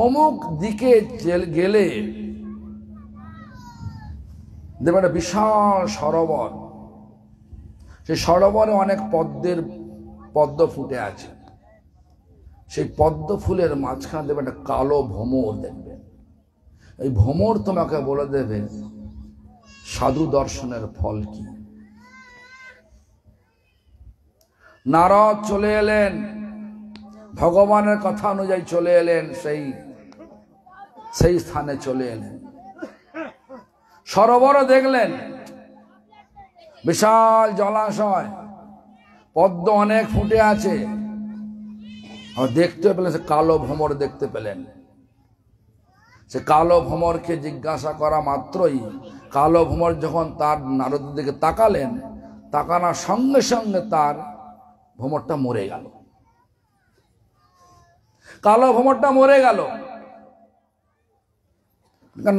অমুক দিকে গেলে দেখবে একটা বিশাল সরোবর, সেই সরোবরে অনেক পদ্ম ফুটে আছে। সেই পদ্ম ফুলের মাঝখানে দেখবে একটা কালো ভ্রমর দেখবে। এই ভ্রমর তোমাকে বলে দেবে সাধু দর্শনের ফল কি। নারদ চলে এলেন, ভগবানের কথা অনুযায়ী চলে এলেন, সেই স্থানে চলে এলেন। সরোবরও দেখলেন, বিশাল জলাশয়, পদ্ম অনেক ফুটে আছে। দেখতে পেলেন সে কালো ভ্রমর দেখতে পেলেন। সে কালো ভ্রমরকে জিজ্ঞাসা করা মাত্রই কালো ভ্রমর যখন তার নারদের দিকে তাকালেন, তাকানোর সঙ্গে সঙ্গে তার ভ্রমরটা মরে গেল। কালো ভ্রমরটা মরে গেল।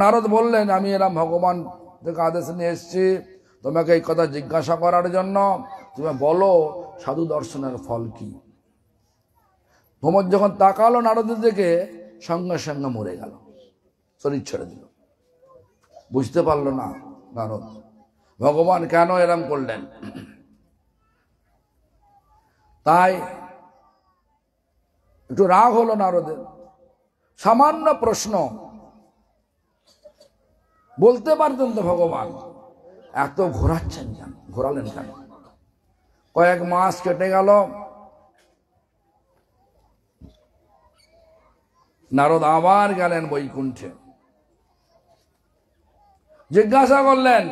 নারদ বললেন, আমি এরম ভগবান থেকে আদেশ নিয়ে এসেছি তোমাকে এই কথা জিজ্ঞাসা করার জন্য, তুমি বলো সাধু দর্শনের ফল কি। ভ্রমর যখন তাকালো নারদের দিকে, সঙ্গে সঙ্গে মরে গেল, শরীর ছেড়ে দিল। বুঝতে পারলো না নারদ ভগবান কেন এরম করলেন। তাই একটু রাগ হলো নারদের। সামান্য প্রশ্ন বলতে পারতেন তো ভগবান, এত ঘোরাচ্ছেন কেন, ঘোরালেন কেন? কয়েক মাস কেটে গেল, নারদ আবার গেলেন বৈকুণ্ঠে। জিজ্ঞাসা করলেন,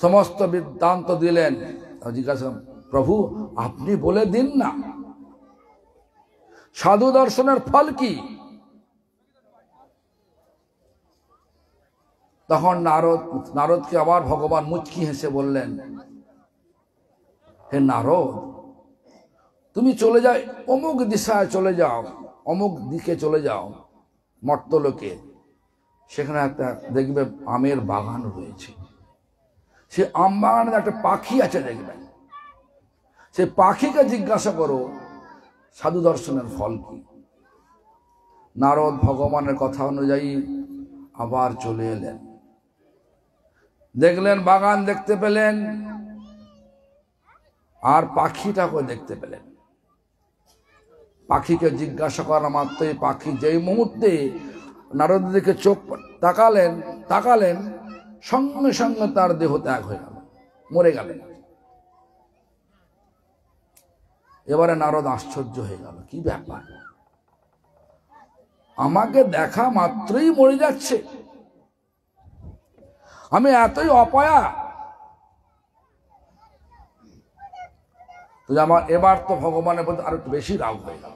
সমস্ত বৃত্তান্ত দিলেন। জিজ্ঞাসা, প্রভু আপনি বলে দিন না, সাধু দর্শনের ফল কি? তখন নারদকে আবার ভগবান মুচকি হেসে বললেন, হে নারদ, তুমি চলে যাও, অমুক দিশায় চলে যাও, অমুক দিকে চলে যাও মর্তলোকে, সেখানে একটা দেখবে আমের বাগান রয়েছে। সে আম বাগানে একটা পাখি আছে দেখবেন, সে পাখিকে জিজ্ঞাসা করো সাধু দর্শনের ফল কি। নারদ ভগবানের কথা অনুযায়ী আবার চলে এলেন, দেখলেন বাগান দেখতে পেলেন, আর পাখিটাকে দেখতে পেলেন। পাখিকে জিজ্ঞাসা করা মাত্রই পাখি যেই মুহূর্তে নারদের দিকে চোখ তাকালেন সঙ্গে সঙ্গে তার দেহ ত্যাগ হয়ে গেল, মরে গেলেন। এবারে নারদ আশ্চর্য হয়ে গেল, কি ব্যাপার, আমাকে দেখা মাত্রই মরে যাচ্ছে, আমি এতই অপয়া। তো আমার এবার তো ভগবানের প্রতি আরো একটু বেশি রাগ হয়ে গেল।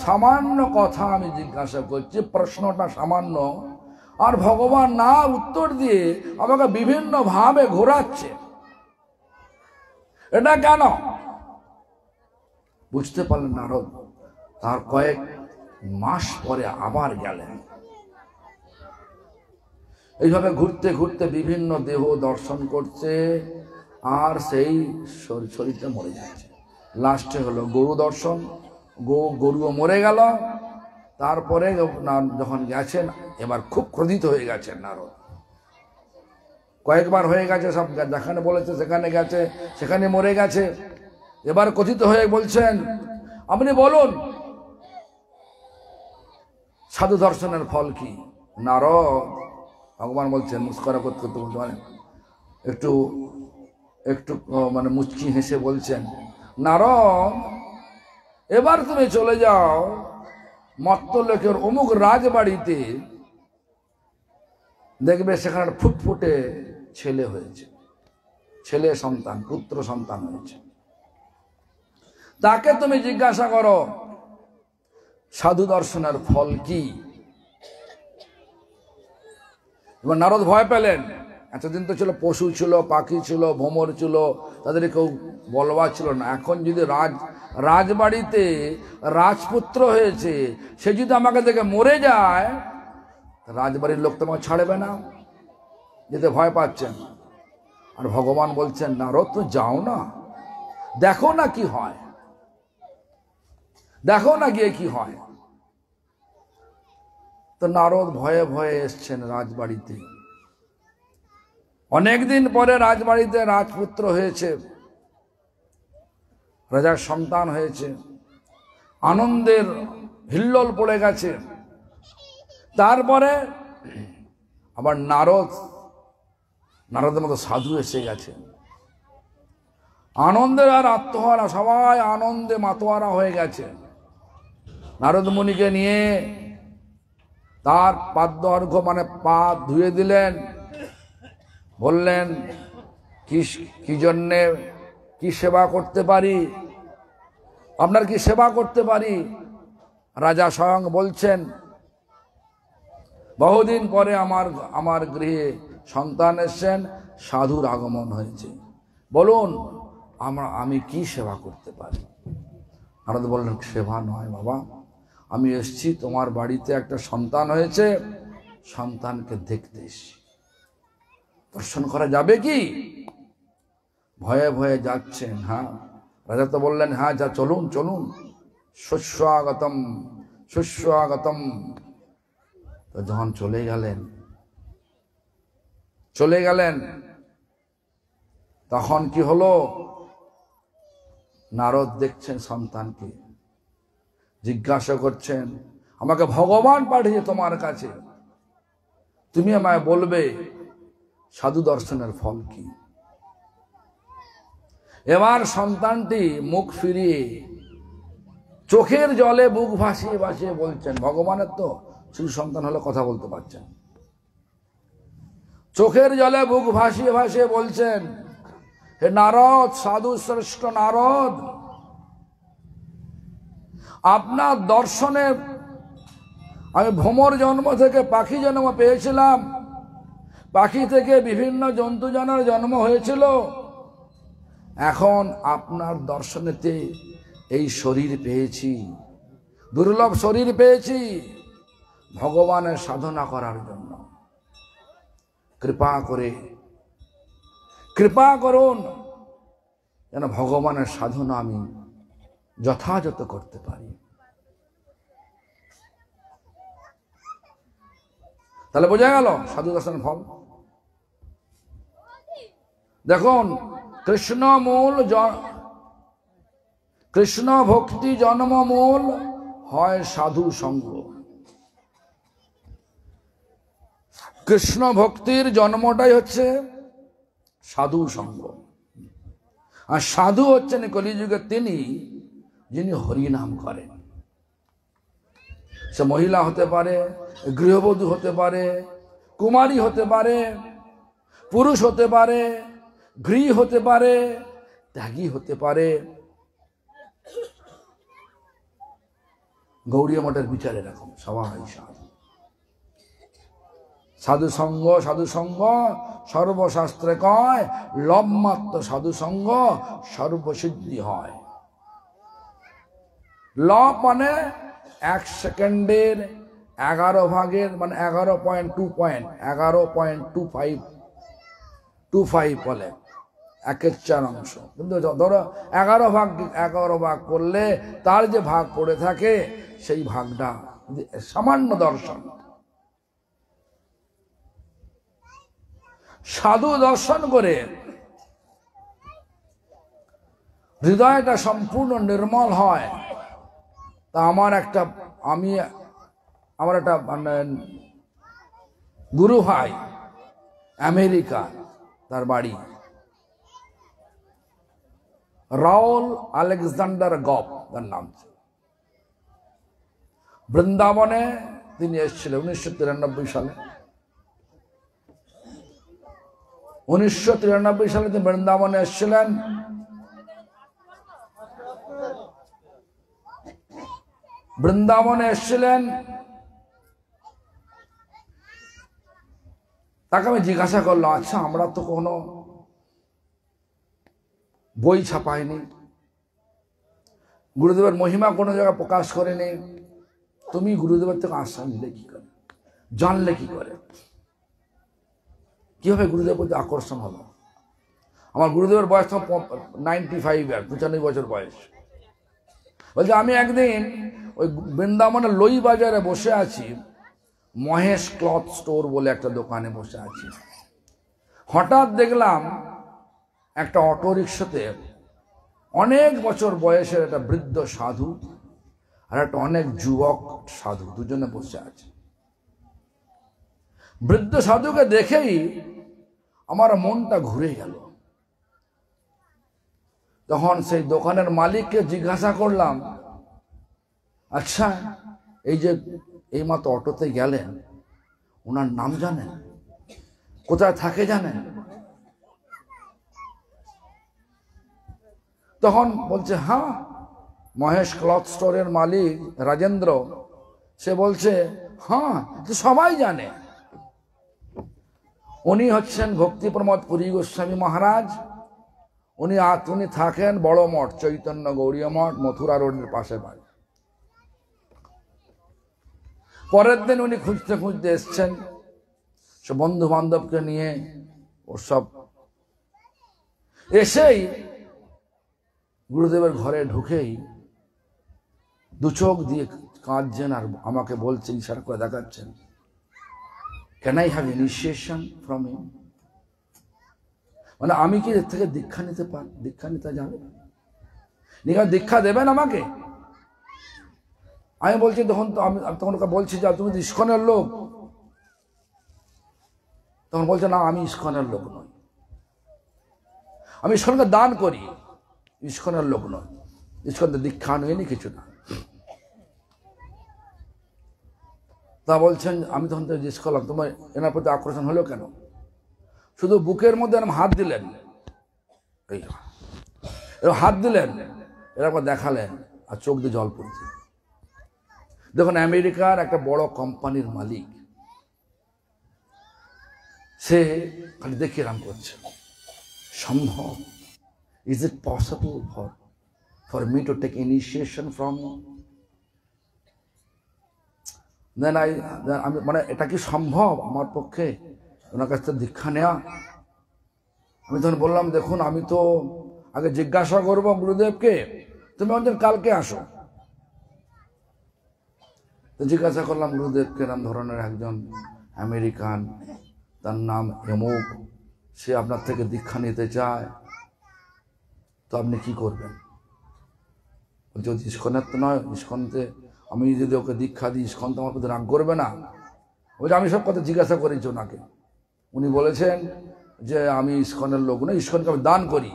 সামান্য কথা আমি জিজ্ঞাসা করছি, প্রশ্নটা সামান্য, আর ভগবান না উত্তর দিয়ে আমাকে বিভিন্ন ভাবে ঘোরাচ্ছে, এটা কেন? বুঝতে পারলেন নারদ। তার কয়েক মাস পরে আবার গেলেন, এইভাবে ঘুরতে ঘুরতে বিভিন্ন দেহ দর্শন করছে, আর সেই শরীরটা মরে যাচ্ছে। লাস্টে হলো গরু দর্শন, গরুও মরে গেল। তারপরে যখন গেছেন, এবার খুব ক্রোধিত হয়ে গেছেন নারদ। কয়েকবার হয়ে গেছে, সব যেখানে বলেছে সেখানে গেছে, সেখানে মরে গেছে। এবার ক্রোধিত হয়ে বলছেন, আপনি বলুন সাধু দর্শনের ফল কি? নারদ, ভগবান বলছেন, মুস্করা করতে করতে বলতে মানে একটু একটু মানে মুচকি হেসে বলছেন, নারদ এবার তুমি চলে যাও মর্তলোকের অমুক রাজবাড়িতে, দেখবে সেখানে ফুটফুটে ছেলে হয়েছে, ছেলে সন্তান, পুত্র সন্তান হয়েছে। তাকে তুমি জিজ্ঞাসা করো সাধু দর্শনের ফল কি। এবার নারদ ভয় পেলেন। এতদিন তো ছিল পশু ছিল, পাখি ছিল, ভ্রমর ছিল, তাদের কেউ বলবার ছিল না। এখন যদি রাজবাড়িতে রাজপুত্র হয়েছে, সে যদি আমাকে দেখে মরে যায়, রাজবাড়ির লোক তোমাকে ছাড়বে না, যেতে ভয় পাচ্ছেন। আর ভগবান বলছেন, নারদ তো যাও না, দেখো না কি হয়, দেখো না গিয়ে কি হয়। তো নারদ ভয়ে ভয়ে এসছেন রাজবাড়িতে। অনেকদিন পরে রাজবাড়িতে রাজপুত্র হয়েছে, রাজার সন্তান হয়েছে, আনন্দের হিল্লোল পড়ে গেছে। তারপরে আবার নারদের মতো সাধু এসে গেছে, আনন্দের আর আত্মহারা, সবাই আনন্দে মাতোয়ারা হয়ে গেছে। নারদ মুনিকে নিয়ে তার পাদ্য মানে পা ধুয়ে দিলেন, বললেন কি জন্যে, কি সেবা করতে পারি, আপনার কি সেবা করতে পারি। রাজা স্বয়ং বলছেন, বহুদিন পরে আমার গৃহে সন্তান এসেছেন, সাধুর আগমন হয়েছে, বলুন আমি কি সেবা করতে পারি। নারদ বললেন, সেবা নয় বাবা, আমি এসছি তোমার বাড়িতে একটা সন্তান হয়েছে, সন্তানকে দেখতে এসছি, দর্শন করা যাবে কি? ভয়ে ভয়ে যাচ্ছেন। হ্যাঁ, রাজা তো বললেন, হ্যাঁ যা, চলুন চলুন, সুস্বাগতম সুস্বাগতম। তো যখন চলে গেলেন তখন কি হলো, নারদ দেখছেন সন্তানকে, জিজ্ঞাসা করছেন, আমাকে ভগবান পাঠিয়ে তোমার কাছে, তুমি আমায় বলবে সাধু দর্শনের ফল কি। এবার সন্তানটি মুখ ফিরিয়ে চোখের জলে বুক ভাসিয়ে ভাসিয়ে বলছেন, ভগবানের তো শুধু সন্তান হলে কথা বলতে পারছেন, চোখের জলে বুক ভাসিয়ে ভাসিয়ে বলছেন, হে নারদ, সাধু শ্রেষ্ঠ নারদ, আপনার দর্শনে আমি ভ্রমর জন্ম থেকে পাখি জন্ম পেয়েছিলাম, পাখি থেকে বিভিন্ন জন্তু জানোয়ার জন্ম হয়েছিল, এখন আপনার দর্শনেতে এই শরীর পেয়েছি, দুর্লভ শরীর পেয়েছি ভগবানের সাধনা করার জন্য। কৃপা করুন যেন ভগবানের সাধনা আমি যথাযথ করতে পারি। তাহলে বোঝা গেল সাধু দর্শনের ফল। দেখুন, কৃষ্ণ ভক্তি জন্মমূল হয় সাধু সঙ্গ। কৃষ্ণ ভক্তির জন্মটাই হচ্ছে সাধু সঙ্গ। আর সাধু হচ্ছেন কলিযুগে তিনি যিনি হরিনাম করেন। সে মহিলা হতে পারে, গৃহবধূ হতে পারে, কুমারী হতে পারে, পুরুষ হতে পারে, গৃহী হতে পারে, ত্যাগী হতে পারে। গৌড়ীয় মঠের বিচার এরকম, সবাই সাধু। সাধু সঙ্গ, সাধু সঙ্গ সর্বশাস্ত্রে কয়, লবমাত্র সাধু সঙ্গ সর্বসিদ্ধি হয়। লব মানে 1 সেকেন্ডের 11 ভাগের, মানে 11.25 বলে, 1/4 অংশ। কিন্তু ধরো 11 ভাগ করলে তার যে ভাগ পড়ে থাকে সেই ভাগটা সামান্য দর্শন। সাধু দর্শন করে হৃদয়টা সম্পূর্ণ নির্মল হয়। তা আমার একটা মানে গুরু ভাই আমেরিকা, তার বাড়ি রাউল আলেকজান্ডার গপ, তার নাম। বৃন্দাবনে তিনি এসেছিলেন 1993 সালে। 1993 সালে তিনি বৃন্দাবনে এসেছিলেন। তাকে আমি জিজ্ঞাসা করলাম, আচ্ছা আমরা তো কোনো বই ছাপাইনি, গুরুদেবের মহিমা কোনো জায়গায় প্রকাশ করেনি, তুমি গুরুদেবের থেকে আশা নিলে কি করে, জানলে কি করে, কিভাবে গুরুদেবের প্রতি আকর্ষণ হলো? আমার গুরুদেবের বয়স তো 95 বছর বয়স। বলছে আমি একদিন ওই বৃন্দাবনের লই বাজারে বসে আছি, মহেশ ক্লথ স্টোর বলে একটা দোকানে বসে আছি। হঠাৎ দেখলাম একটা অটো রিক্সাতে অনেক বছর বয়সের একটা বৃদ্ধ সাধু আর একটা অনেক যুবক সাধু, দুজনে বসে আছে। বৃদ্ধ সাধুকে দেখেই আমার মনটা ঘুরে গেল। তখন সেই দোকানের মালিককে জিজ্ঞাসা করলাম, আচ্ছা এই যে এইমাত্র অটোতে গেলেন, ওনার নাম জানেন? কোথায় থাকে জানেন? তখন বলছে, হ্যাঁ, মহেশ ক্লথ স্টোরের মালিক রাজেন্দ্র। সে বলছে, হ্যাঁ সবাই জানে, উনি হচ্ছেন ভক্তি প্রমোদ পুরী গোস্বামী মহারাজ। উনি থাকেন বড় মঠ, চৈতন্য গৌড়ীয় মঠ, মথুরা রোডের পাশে বাড়ি। পরের দিন উনি খুঁজতে খুঁজতে এসছেন, সব বন্ধু বান্ধবকে নিয়ে। ওসব এসেই গুরুদেবের ঘরে ঢুকেই দু চোখ দিয়ে কাঁদছেন আর আমাকে বলছেন, ইশারা করে দেখাচ্ছেন, can I have initiation from him? মানে আমি কি এর থেকে দীক্ষা নিতে পারি? দীক্ষা নিতে যাবো, দীক্ষা দেবেন আমাকে? আমি বলছি তখন তো আমি তখন ওকে বলছি যে তুমি তো ইস্কনের লোক। তখন বলছে না, আমি ইস্কনের লোক নই, আমি ইস্কনকে দান করি, ইস্কনের লোক নয়, ইস্কনকে দীক্ষা নয়নি কিছু না। তা বলছেন আমি তখন তো জিজ্ঞেস করলাম তোমার এনার প্রতি আকর্ষণ হলো কেন? শুধু বুকের মধ্যে এরকম হাত দিলেন, এরকম হাত দিলেন, এরকম দেখালেন, আর চোখ দিয়ে জল পড়ছে। দেখুন, আমেরিকার একটা বড় কোম্পানির মালিক, সে খালি দেখে এরকম করছে। সম্ভব? Is it possible for me to take initiation from you? আমি মানে এটা কি সম্ভব আমার পক্ষে ওনার কাছ থেকে দীক্ষা নেওয়া? আমি তখন বললাম দেখুন, আমি তো আগে জিজ্ঞাসা করবো গুরুদেবকে, তুমি অঞ্জন কালকে আসো। তো জিজ্ঞাসা করলাম গুরুদেবকে, নাম ধরনের একজন আমেরিকান, তার নাম এমুক, সে আপনার থেকে দীক্ষা নিতে চায়, তো আপনি কি করবেন? যদি ইস্কনের তো নয়, ইস্কনতে আমি যদি ওকে দীক্ষা দিই, ইস্কন তো আমার প্রতি রাগ করবে না? বলছে আমি সব কথা জিজ্ঞাসা করেছি ওনাকে, উনি বলেছেন যে আমি ইস্কনের লোক নই, ইস্কনকে আমি দান করি,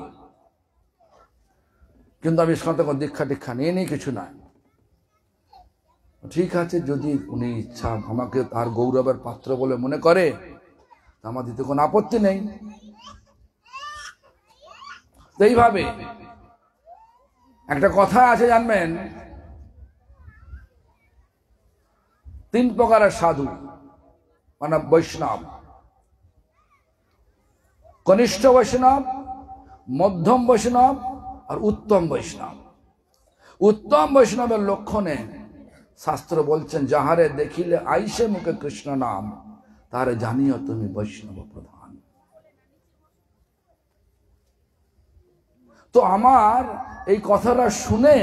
কিন্তু আমি ইস্কন থেকে দীক্ষা টিক্ষা নিয়ে নিই কিছু না। ঠিক আছে, যদি উনি ইচ্ছা আমাকে তার গৌরবের পাত্র বলে মনে করে, আমার দিতে কোনো আপত্তি নেই। এইভাবে একটা কথা আছে জানবেন, 3 প্রকারের সাধু মানে বৈষ্ণব: কনিষ্ঠ বৈষ্ণব, মধ্যম বৈষ্ণব আর উত্তম বৈষ্ণব। উত্তম বৈষ্ণবের লক্ষণে শাস্ত্র বলছেন, যাহারে দেখিলে আইসে মুখে কৃষ্ণ নাম, তারে জানিও তুমি বৈষ্ণব প্রধান। তো আমার এই কথাটা শুনে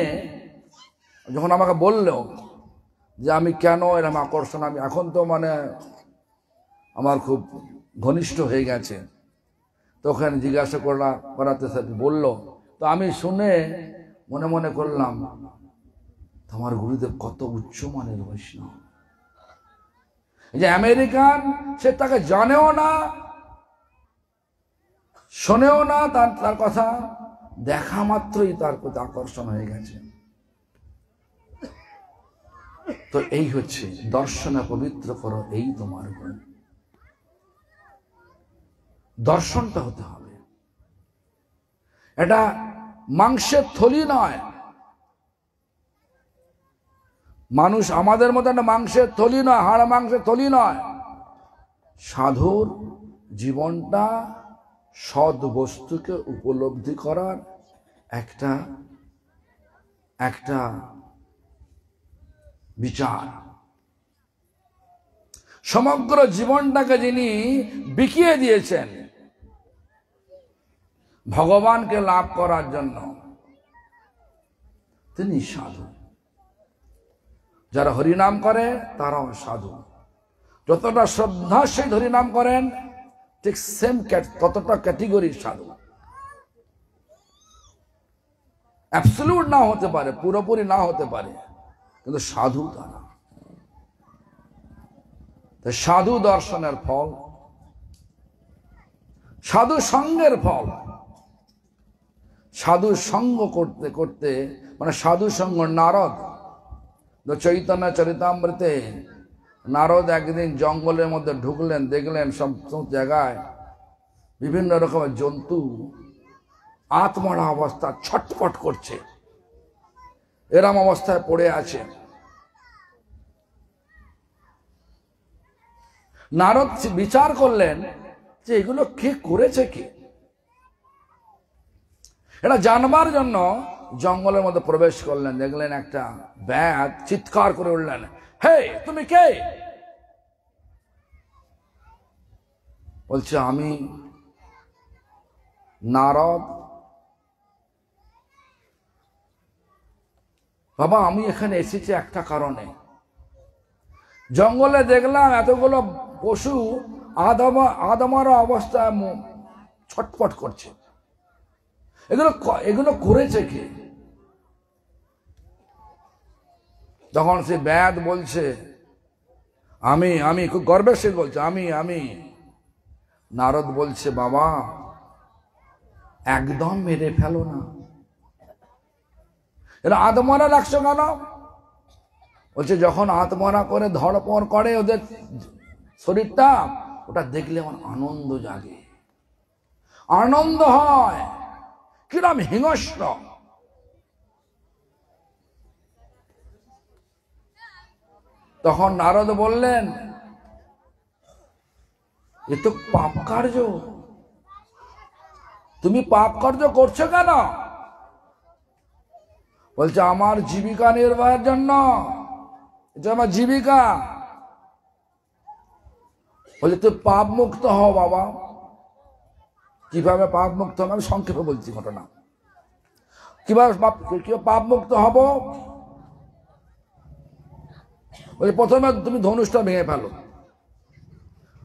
যখন আমাকে বলল যে আমি কেন এরকম আকর্ষণ, আমি এখন তো মানে আমার খুব ঘনিষ্ঠ হয়ে গেছে, তো ওখানে জিজ্ঞাসা করাতে বলল, তো আমি শুনে মনে মনে করলাম তোমার গুরুদেব কত উচ্চমানের বৈষ্ণব। এই যে আমেরিকান, সে তাকে জানেও না, শোনেও না, তার কথা দেখা মাত্রই তার প্রতি আকর্ষণ হয়ে গেছে। তো এই হচ্ছে দর্শনে পবিত্র করো, এই তোমার গুণ। দর্শনটা হতে হবে, এটা মাংসের থলি নয়। মানুষ আমাদের মতো একটা মাংসের থলি নয়, হাড় মাংসের থলি নয়। সাধুর জীবনটা সৎ বস্তুকে উপলব্ধি করার একটা বিচার। সমগ্র জীবনটাকে যিনি বিকিয়ে দিয়েছেন ভগবানকে লাভ করার জন্য, তিনি সাধু। যারা হরিনাম করে তারাও সাধু। যতটা শ্রদ্ধা সেই হরিনাম করেন, ঠিক সেম ততটা ক্যাটেগরির সাধু। অ্যাবসলিউট না হতে পারে, পুরোপুরি না হতে পারে, কিন্তু সাধু তারা। সাধু দর্শনের ফল, সাধু সঙ্গের ফল। সাধু সঙ্গ করতে করতে মানে সাধু সঙ্গ, নারদ চৈতন্য চরিতামৃতে নারদ একদিন জঙ্গলের মধ্যে ঢুকলেন, দেখলেন সব জায়গায় বিভিন্ন রকমের জন্তু আত্মরা অবস্থা ছটফট করছে, এরম অবস্থায় পড়ে আছে। নারদ বিচার করলেন যে এগুলো কে করেছে, কে? এটা জানবার জন্য জঙ্গলের মধ্যে প্রবেশ করলেন, দেখলেন একটা ব্যাঘ চিৎকার করে উঠলেন, হে তুমি কে? বলছে আমি নারদ। বাবা, আমি এখানে এসেছি একটা কারণে। জঙ্গলে দেখলাম এতগুলো পশু আদমরা অবস্থায় ছটফট করছে। এগুলো করেছে কে? তখন সে ব্যাদ বলছে আমি খুব গর্বের সে বলছে আমি। নারদ বলছে বাবা একদম মেরে ফেলো না, এরা আত্মরা রাখছো কেন? বলছে যখন আত্মরা করে ধড়পড় করে ওদের শরীরটা, ওটা দেখলে আমার আনন্দ জাগে, আনন্দ হয়, কিরম হিংস্র। তখন নারদ বললেন এ তো পাপ কার্য, তুমি পাপ কার্য করছো কেন? বলছে আমার জীবিকা নির্বাহের জন্য, এটা আমার জীবিকা। বলে তুই পাপ মুক্ত হও বাবা। কিভাবে পাপ মুক্ত হবে আমি সংক্ষেপে বলছি ঘটনা। কিভাবে পাপ মুক্ত হব? বলে প্রথমে তুমি ধনুষটা ভেঙে ফেলো।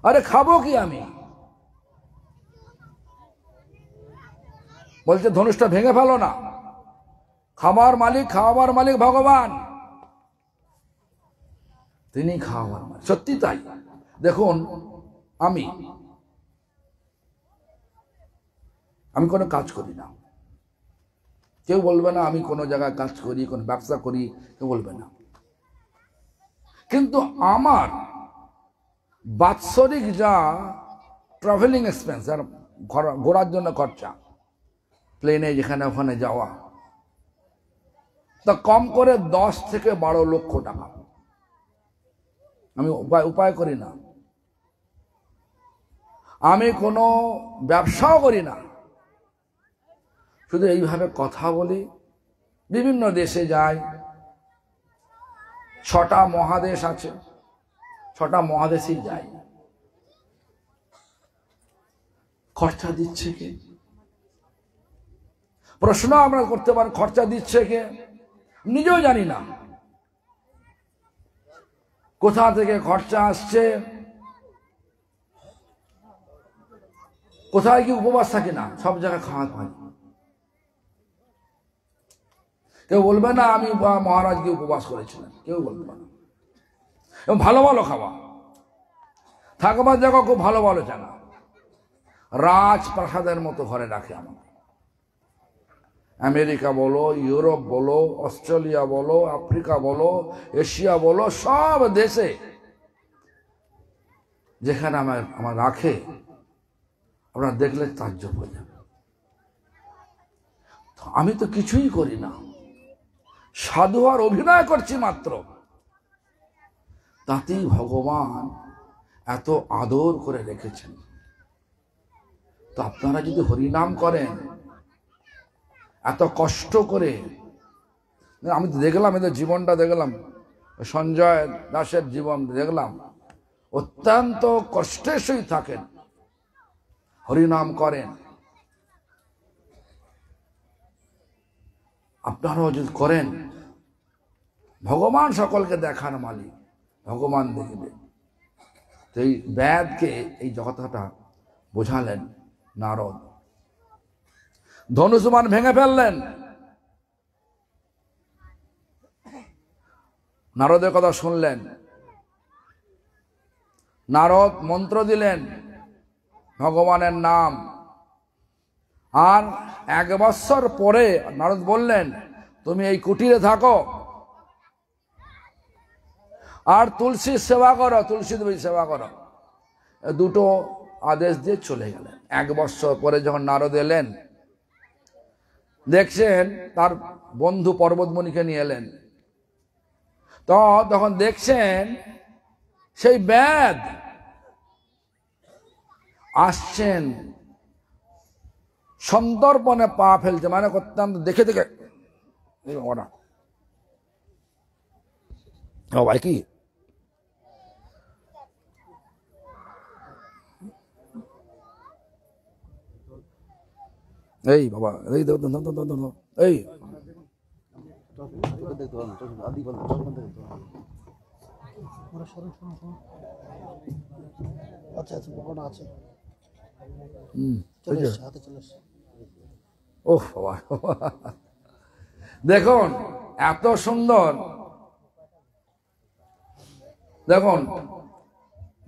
আরে খাবো কি আমি? বলছে ধনুষটা ভেঙে ফেলো না, খাবার মালিক ভগবান, তিনি খাওয়ার মালিক। সত্যি তাই। দেখুন আমি কোনো কাজ করি না, কেউ বলবে না আমি কোনো জায়গায় কাজ করি, কোনো ব্যবসা করি, কেউ বলবে না। কিন্তু আমার বাৎসরিক যা ট্রাভেলিং এক্সপেন্স, আর ঘোরার জন্য খরচা, প্লেনে যেখানে ওখানে যাওয়া, তা কম করে 10 থেকে 12 লক্ষ টাকা। আমি উপায় করি না, আমি কোনো ব্যবসাও করি না, শুধু এইভাবে কথা বলি, বিভিন্ন দেশে যাই। 6টা মহাদেশ আছে, 6টা মহাদেশেই যাই। খরচা দিচ্ছে কে? প্রশ্ন আমরা করতে পারি, খরচা দিচ্ছে কে? নিজেও জানি না কোথা থেকে খরচা আসছে। কোথায় কি উপবাস থাকি না, সব জায়গায় খাওয়া হয়। কেউ বলবে না আমি মহারাজকে উপবাস করেছিলাম, কেউ বলবে না। এবং ভালো ভালো খাওয়া, থাকবার জায়গা খুব ভালো ভালো জায়গা, রাজপ্রাসাদের মতো ঘরে রাখে আমাকে। আমেরিকা বলো, ইউরোপ বলো, অস্ট্রেলিয়া বলো, আফ্রিকা বলো, এশিয়া বলো, সব দেশে যেখানে আমার রাখে, আপনারা দেখলে তাজ্জব হয়ে যাবে। আমি তো কিছুই করি না, সাধু আর অভিনয় করছি মাত্র, তাতেই ভগবান এত আদর করে রেখেছেন। তো আপনারা যদি হরিনাম করেন এত কষ্ট করে, আমি দেখলাম এদের জীবনটা, দেখলাম সঞ্জয় দাসের জীবন দেখলাম, অত্যন্ত কষ্টের সহিত থাকেন, হরিনাম করেন। আপনারাও যদি করেন, ভগবান সকলকে দেখার মালিক, ভগবান দেখবে। তো এই ব্যাদকে এই কথাটা বোঝালেন নারদ। ধনুষ্মান ভেঙে ফেললেন। নারদের কথা শুনলেন, নারদ মন্ত্র দিলেন ভগবানের নাম। আর 1 বৎসর পরে নারদ বললেন তুমি এই কুটিরে থাকো আর তুলসীর সেবা করো, তুলসী দেবীর সেবা করো। দুটো আদেশ দিয়ে চলে গেলেন। 1 বৎসর পরে যখন নারদ এলেন, দেখছেন তার বন্ধু পর্বতমণিকে নিয়ে এলেন। তখন দেখছেন সেই ব্যাদ আসছেন, সন্তর্পণে পা ফেলছে, মানে অত্যন্ত দেখে ওরা ভাই কি এই বাবা, এই এই আচ্ছা আচ্ছা, আছে। ওহ বাবা, দেখুন এত সুন্দর। দেখুন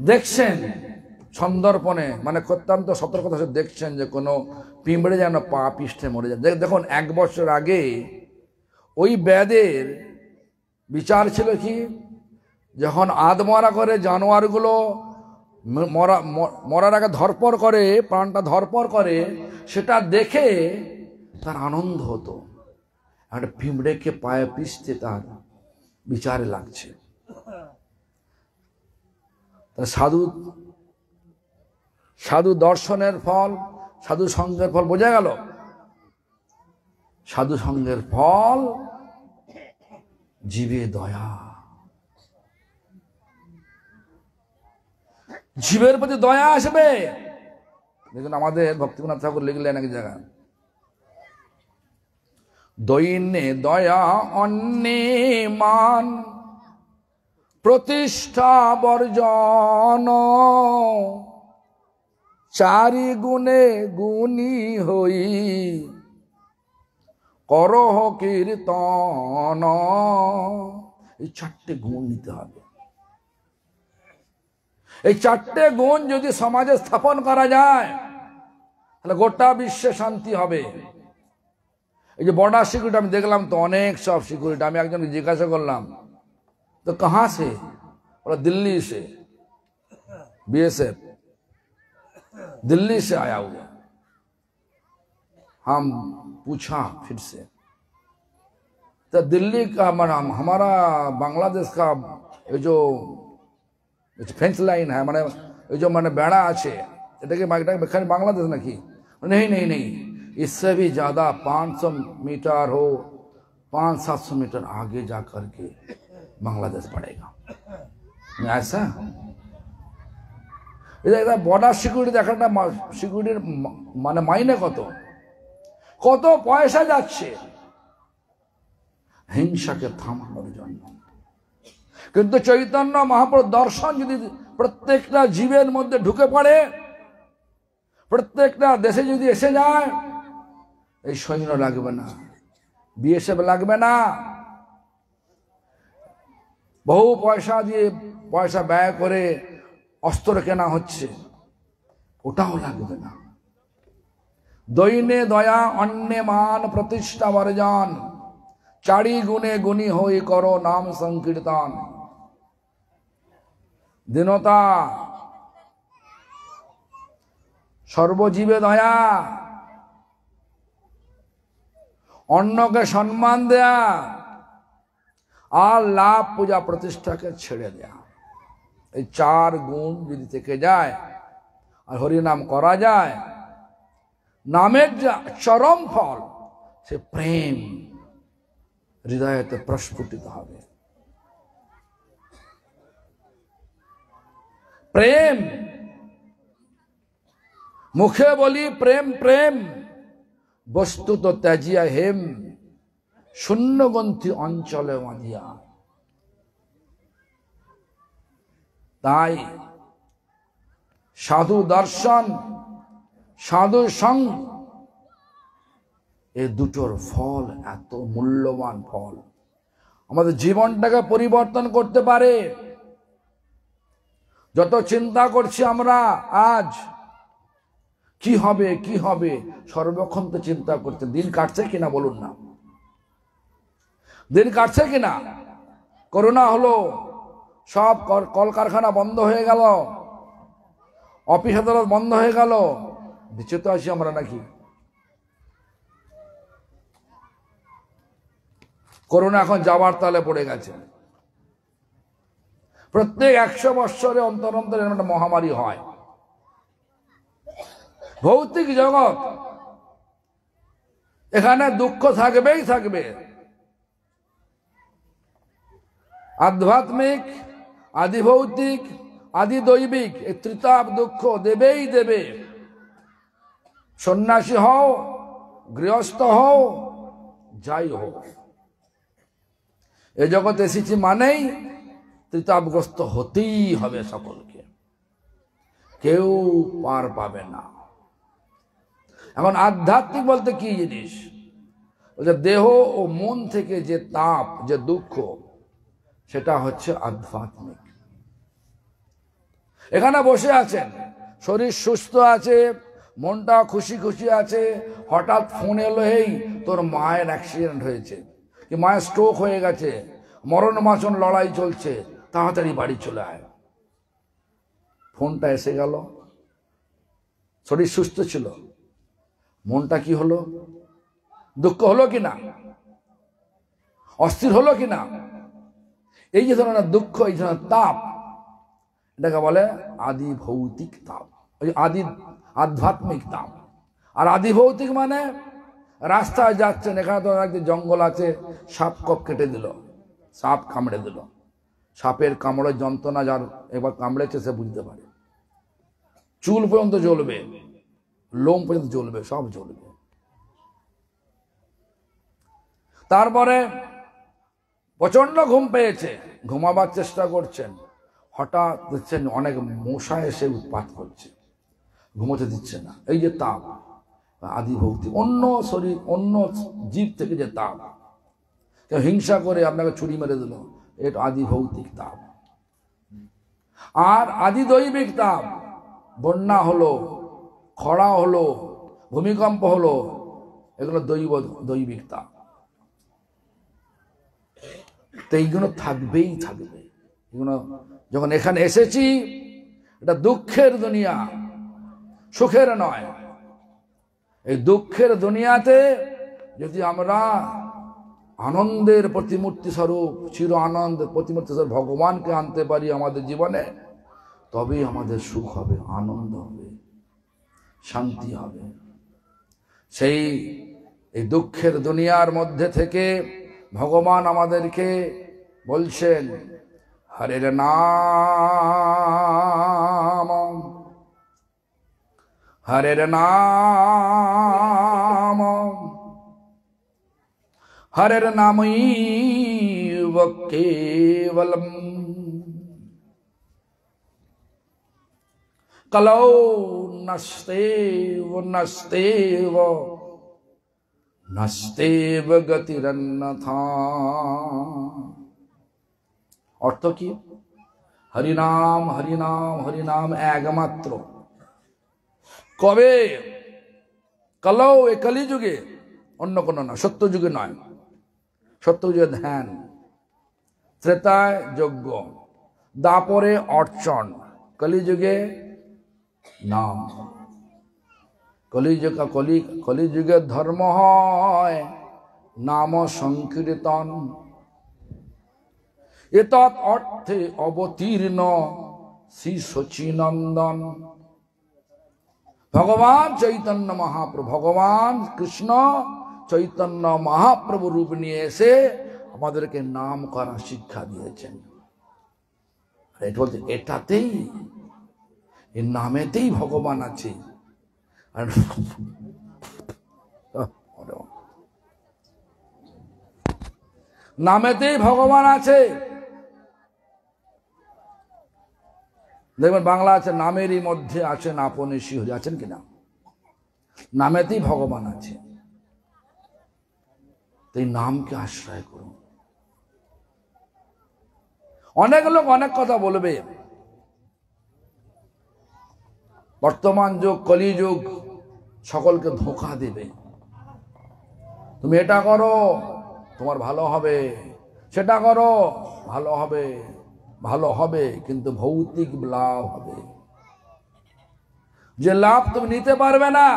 দেখছেন সন্দর্পণে, মানে অত্যন্ত সতর্কতা সে দেখছেন যে কোনো পিঁপড়ে যেন পা পিষ্টে মরে যায়। দেখুন 1 বছর আগে ওই ব্যাধের বিচার ছিল কি, যখন আধমরা করে জানোয়ারগুলো মরার আগে ধরপড় করে, প্রাণটা ধরপড় করে, সেটা দেখে তার আনন্দ হতো। একটা পিঁপড়েকে পায়ে পিষতে তার বিচারে লাগছে। সাধু দর্শনের ফল, সাধু সঙ্গের ফল বোঝা গেল। সাধু সঙ্গের ফল জীবে দয়া, জীবের প্রতি দয়া আসবে। দেখুন আমাদের ভক্তিনাথ ঠাকুর লিখলেন এক জায়গায়, দৈন্যে দয়া অন্যে মান প্রতিষ্ঠা বর্জন, চারি গুণে গুণী হই করহ কীর্তন। এই 4টে গুণ নিতে হবে। এই 4টে গুণ যদি সমাজে স্থাপন করা যায় তাহলে গোটা বিশ্বে শান্তি হবে। এই যে বর্ডার সিকিউরিটি আমি দেখলাম তো অনেক সব সিকিউরিটি, আমি একজনকে জিজ্ঞাসা করলাম तो कहां से, बोला दिल्ली से, बीएसएफ दिल्ली से आया हुआ। हम पूछा फिर से, तो दिल्ली का हमारा बांग्लादेश का ये जो फेंस लाइन है, माने ये जो माने बेड़ा आछे, এটা কি এখানে बांग्लादेश ना कि नहीं नहीं नहीं, इससे भी ज्यादा 500 मीटर हो, 500-700 मीटर आगे जा करके बांग्लादेश पड़ेगा। ऐसा এটা বর্ডার সিকিউরিটি দেখাটা, সিকিউরিটির মানে মাইনে কত কত পয়সা যাচ্ছে হিংসাকে থামানোর জন্য। কিন্তু চৈতন্য মহাপ্রভুর দর্শন যদি প্রত্যেকটা জীবের মধ্যে ঢুকে পড়ে, প্রত্যেকটা দেশে যদি এসে যায়, এই সৈন্য লাগবে না, বিএসএফ লাগবে না, বহু পয়সা দিয়ে পয়সা ব্যয় করে অস্ত্র কেনা হচ্ছে, ওটাও লাগবে না। দৈন্যে দয়া অন্যে মান প্রতিষ্ঠা বর্জন, চারি গুণে গুণী হই করো নাম সংকীর্তন। দীনতা, সর্বজীবে দয়া, অন্যকে সম্মান দেয়া, আর লাভ পূজা প্রতিষ্ঠাকে ছেড়ে দেয়া। এই 4 গুণ যদি থেকে যায় আর হরিনাম করা যায়, নামের যে চরম ফল সে প্রেম হৃদয়তে প্রস্ফুটিত হবে। প্রেম, মুখে বলি প্রেম প্রেম, বস্তুত ত্যাজিয়া হেম, শূন্যগ্রন্থি অঞ্চলে মাদিয়া। তাই সাধু দর্শন, সাধু সঙ্গ, এই দুটোর ফল এত মূল্যবান ফল, আমাদের জীবনটাকে পরিবর্তন করতে পারে। যত চিন্তা করছি আমরা আজ কি হবে কি হবে, সর্বক্ষণ তো চিন্তা করতে, দিন কাটছে কিনা বলুন না, দিন কাটছে কিনা? করোনা হলো, সব কলকারখানা বন্ধ হয়ে গেল, অফিস আদালত বন্ধ হয়ে গেল, বেঁচে তো আছি আমরা নাকি? করোনা এখন যাবার তালে পড়ে গেছে। প্রত্যেক 100 বৎসরে অন্তর অন্তর এরকম একটা মহামারী হয়। ভৌতিক জগৎ, এখানে দুঃখ থাকবেই থাকবে। আধ্যাত্মিক, আদি ভৌতিক, আদি দৈবিক, এই ত্রিতাপ দুঃখ দেবেই দেবে। সন্ন্যাসী হও, গৃহস্থ হও, যাই হোক, এ জগৎ এসেছি মানেই ত্রিতাপগ্রস্ত হতেই হবে সকলকে, কেউ পার পাবে না। এখন আধ্যাত্মিক বলতে কি জিনিস? বলছে দেহ ও মন থেকে যে তাপ, যে দুঃখ, সেটা হচ্ছে আধ্যাত্মিক। এখানে বসে আছেন, শরীর সুস্থ আছে, মনটা খুশি খুশি আছে, হঠাৎ ফোন এলো, এই তোর মায়ের অ্যাক্সিডেন্ট হয়েছে, কি মায়ের স্ট্রোক হয়ে গেছে, মরণ মাচন লড়াই চলছে, তাড়াতাড়ি বাড়ি চলে আয়। ফোনটা এসে গেল, শরীর সুস্থ ছিল, মনটা কি হলো? দুঃখ হলো কি না? অস্থির হলো কি না? এই যে ধরনের দুঃখ, এই ধরনের তাপ, এটাকে বলে আদি ভৌতিক তাপ, ওই আদি আধ্যাত্মিক তাপ। আর আদি ভৌতিক মানে রাস্তায় যাচ্ছেন, এখানে তো একদিন জঙ্গল আছে, সাপ কপ কেটে দিল, সাপ কামড়ে দিল। সাপের কামড়ের যন্ত্রণা যার এবার কামড়েছে সে বুঝতে পারে। চুল পর্যন্ত জ্বলবে, লোম পর্যন্ত জ্বলবে, সব জ্বলবে। তারপরে প্রচন্ড ঘুম পেয়েছে, ঘুমাবার চেষ্টা করছেন, হঠাৎ দেখছেন অনেক মশা এসে উৎপাত করছে, ঘুমোতে দিচ্ছে না। এই যে তাপ, আদি ভৌতিক। অন্য শরীর, অন্য জীব থেকে যে তাপ, কেউ হিংসা করে আপনাকে ছুরি মেরে দিল, এটা আদি ভৌতিক তাপ। আর আদি দৈবিক তাপ, বন্যা হলো, খরা হলো, ভূমিকম্প হলো, এগুলো দৈবিক তাপ। তো এইগুলো থাকবেই থাকবে। এগুলো যখন এখানে এসেছি, এটা দুঃখের দুনিয়া, সুখের নয়। এই দুঃখের দুনিয়াতে যদি আমরা আনন্দের প্রতিমূর্তি স্বরূপ, চির আনন্দের প্রতিমূর্তি স্বরূপ ভগবানকে আনতে পারি আমাদের জীবনে, তবেই আমাদের সুখ হবে, আনন্দ হবে, শান্তি হবে। সেই এই দুঃখের দুনিয়ার মধ্যে থেকে ভগবান আমাদেরকে বলছেন, হরের নাম, হরের নাম, হরের নামৈব কেবলম, কলৌ নস্তেব নস্তেব নস্তেব গতিরন্যথা। অর্থ কি? হরিনাম হরিনাম হরিনাম একমাত্র। কবে? কলৌ, এ কলিযুগে, অন্য কোনো না, সত্য যুগে নয়। সত্য যুগে ধ্যান, ত্রেতায় যজ্ঞ, দাপরে অর্চন, কলিযুগে নাম। কলিযুগের ধর্ম হয় নাম সংকীর্তন। এতৎ অর্থে অবতীর্ণ শ্রী সচিনন্দন। ভগবান চৈতন্য মহাপ্রভু, ভগবান কৃষ্ণ চৈতন্য মহাপ্রভু রূপ নিয়ে এসে আমাদেরকে নাম করা শিক্ষা দিয়েছেন। এটাতেই, এই নামেতেই ভগবান আছে। নামেতেই ভগবান আছে। দেখবেন বাংলা আছে, নামেরই মধ্যে আছেন আপনি শিহরি, আছেন কিনা? নামেতেই ভগবান আছে। এই নামকে আশ্রয় করুন। অনেক লোক অনেক কথা বলবে। বর্তমান যুগ, কলিযুগ, সকলকে ধোঁকা দেবে। তুমি এটা করো তোমার ভালো হবে, সেটা করো ভালো হবে, ভালো হবে, কিন্তু ভৌতিক লাভ হবে। যে লাভ তুমি নিতে পারবে না,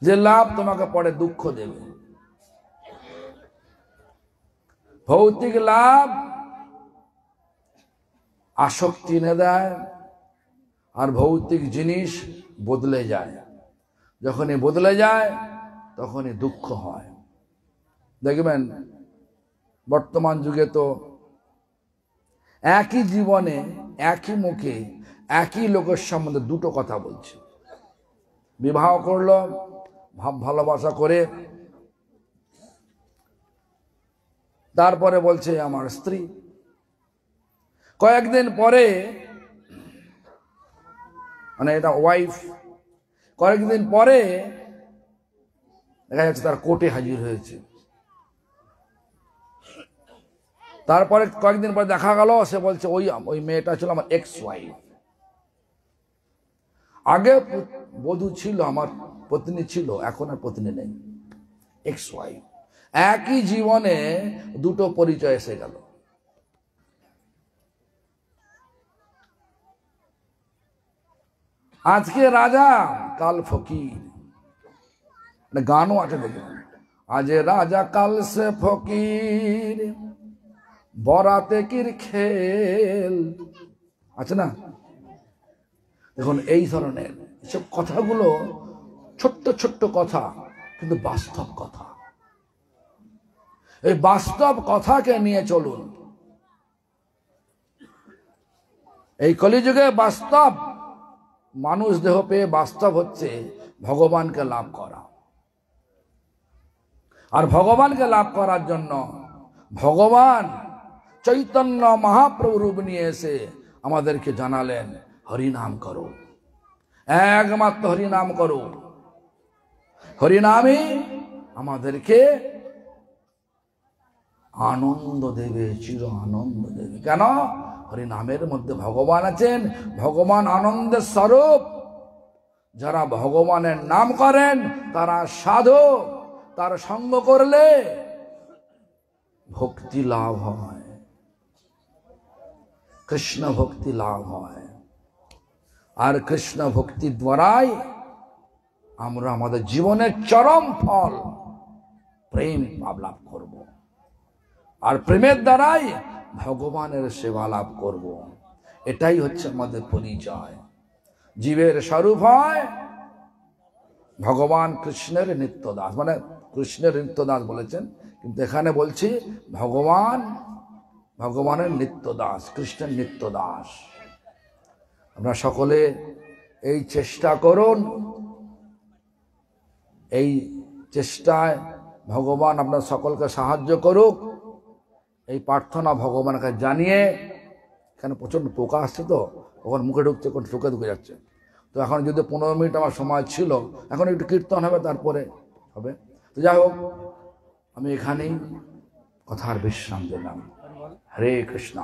যে লাভ তোমাকে পরে দুঃখ দেবে। ভৌতিক লাভ আসক্তি এনে দেয়, আর ভৌতিক জিনিস বদলে যায়। যখনই বদলে যায় তখনই দুঃখ হয়। দেখবেন বর্তমান যুগে তো একই জীবনে, একই মুখে, একই লোকের সম্বন্ধে দুটো কথা বলছে। বিবাহ করলো, ভাব ভালোবাসা করে, তারপরে বলছে আমার স্ত্রী। কয়েকদিন পরে মানে এটা ওয়াইফ। কয়েকদিন পরে দেখা যাচ্ছে তার কোর্টে হাজির হয়েছে। তারপরে কয়েকদিন পরে দেখা গেল সে বলছে ওই মেয়েটা ছিল আমার এক্স ওয়াইফ। আগে বধূ ছিল, আমার পত্নী ছিল, এখন আর পত্নী নেই, এক্স ওয়াইফ। একই জীবনে দুটো পরিচয় এসে গেল। আজকে রাজা কাল ফকির, গানও আছে দেখুন, আজ রাজা কাল সে ফকির বরাতে কির খেল, আছে না? দেখুন এই ধরনের এসব কথাগুলো ছোট্ট ছোট্ট কথা, কিন্তু বাস্তব কথা। এই বাস্তব কথাকে নিয়ে চলুন। এই কলিযুগে বাস্তব মানুষ দেহ পেয়ে বাস্তব হচ্ছে ভগবানকে লাভ করা। আর ভগবানকে লাভ করার জন্য ভগবান চৈতন্য মহাপ্রভু রূপ নিয়ে এসে আমাদেরকে জানালেন হরিনাম করো, একমাত্র হরিনাম করো। হরিনামই আমাদেরকে আনন্দ দেবে, চির আনন্দ দেবে। কেন? হরিনামের মধ্যে ভগবান আছেন, ভগবান আনন্দের স্বরূপ। যারা ভগবানের নাম করেন তারা সাধু, তার সঙ্গ করলে ভক্তি লাভ হয়, কৃষ্ণ ভক্তি লাভ হয়। আর কৃষ্ণ ভক্তি দ্বারাই আমরা আমাদের জীবনের চরম ফল প্রেম লাভ করব। আর প্রেমের দ্বারাই ভগবানের সেবা লাভ করব। এটাই হচ্ছে আমাদের পরিচয়। জীবের স্বরূপ হয় ভগবান কৃষ্ণের নিত্যদাস, মানে কৃষ্ণের নিত্যদাস বলেছেন, কিন্তু এখানে বলছি ভগবানের নিত্যদাস, কৃষ্ণের নিত্যদাস। আপনারা সকলে এই চেষ্টা করুন। এই চেষ্টায় ভগবান আপনার সকলকে সাহায্য করুক, এই প্রার্থনা ভগবানকে জানিয়ে। এখানে প্রচণ্ড পোকা আসছে তো, কখন মুখে ঢুকছে, কখন চোখে ঢুকে যাচ্ছে। তো এখন যদি 15 মিনিট আমার সময় ছিল, এখন একটু কীর্তন হবে, তারপরে হবে। তো যাই হোক, আমি এখানেই কথার বিশ্রাম দিলাম। হরে কৃষ্ণ।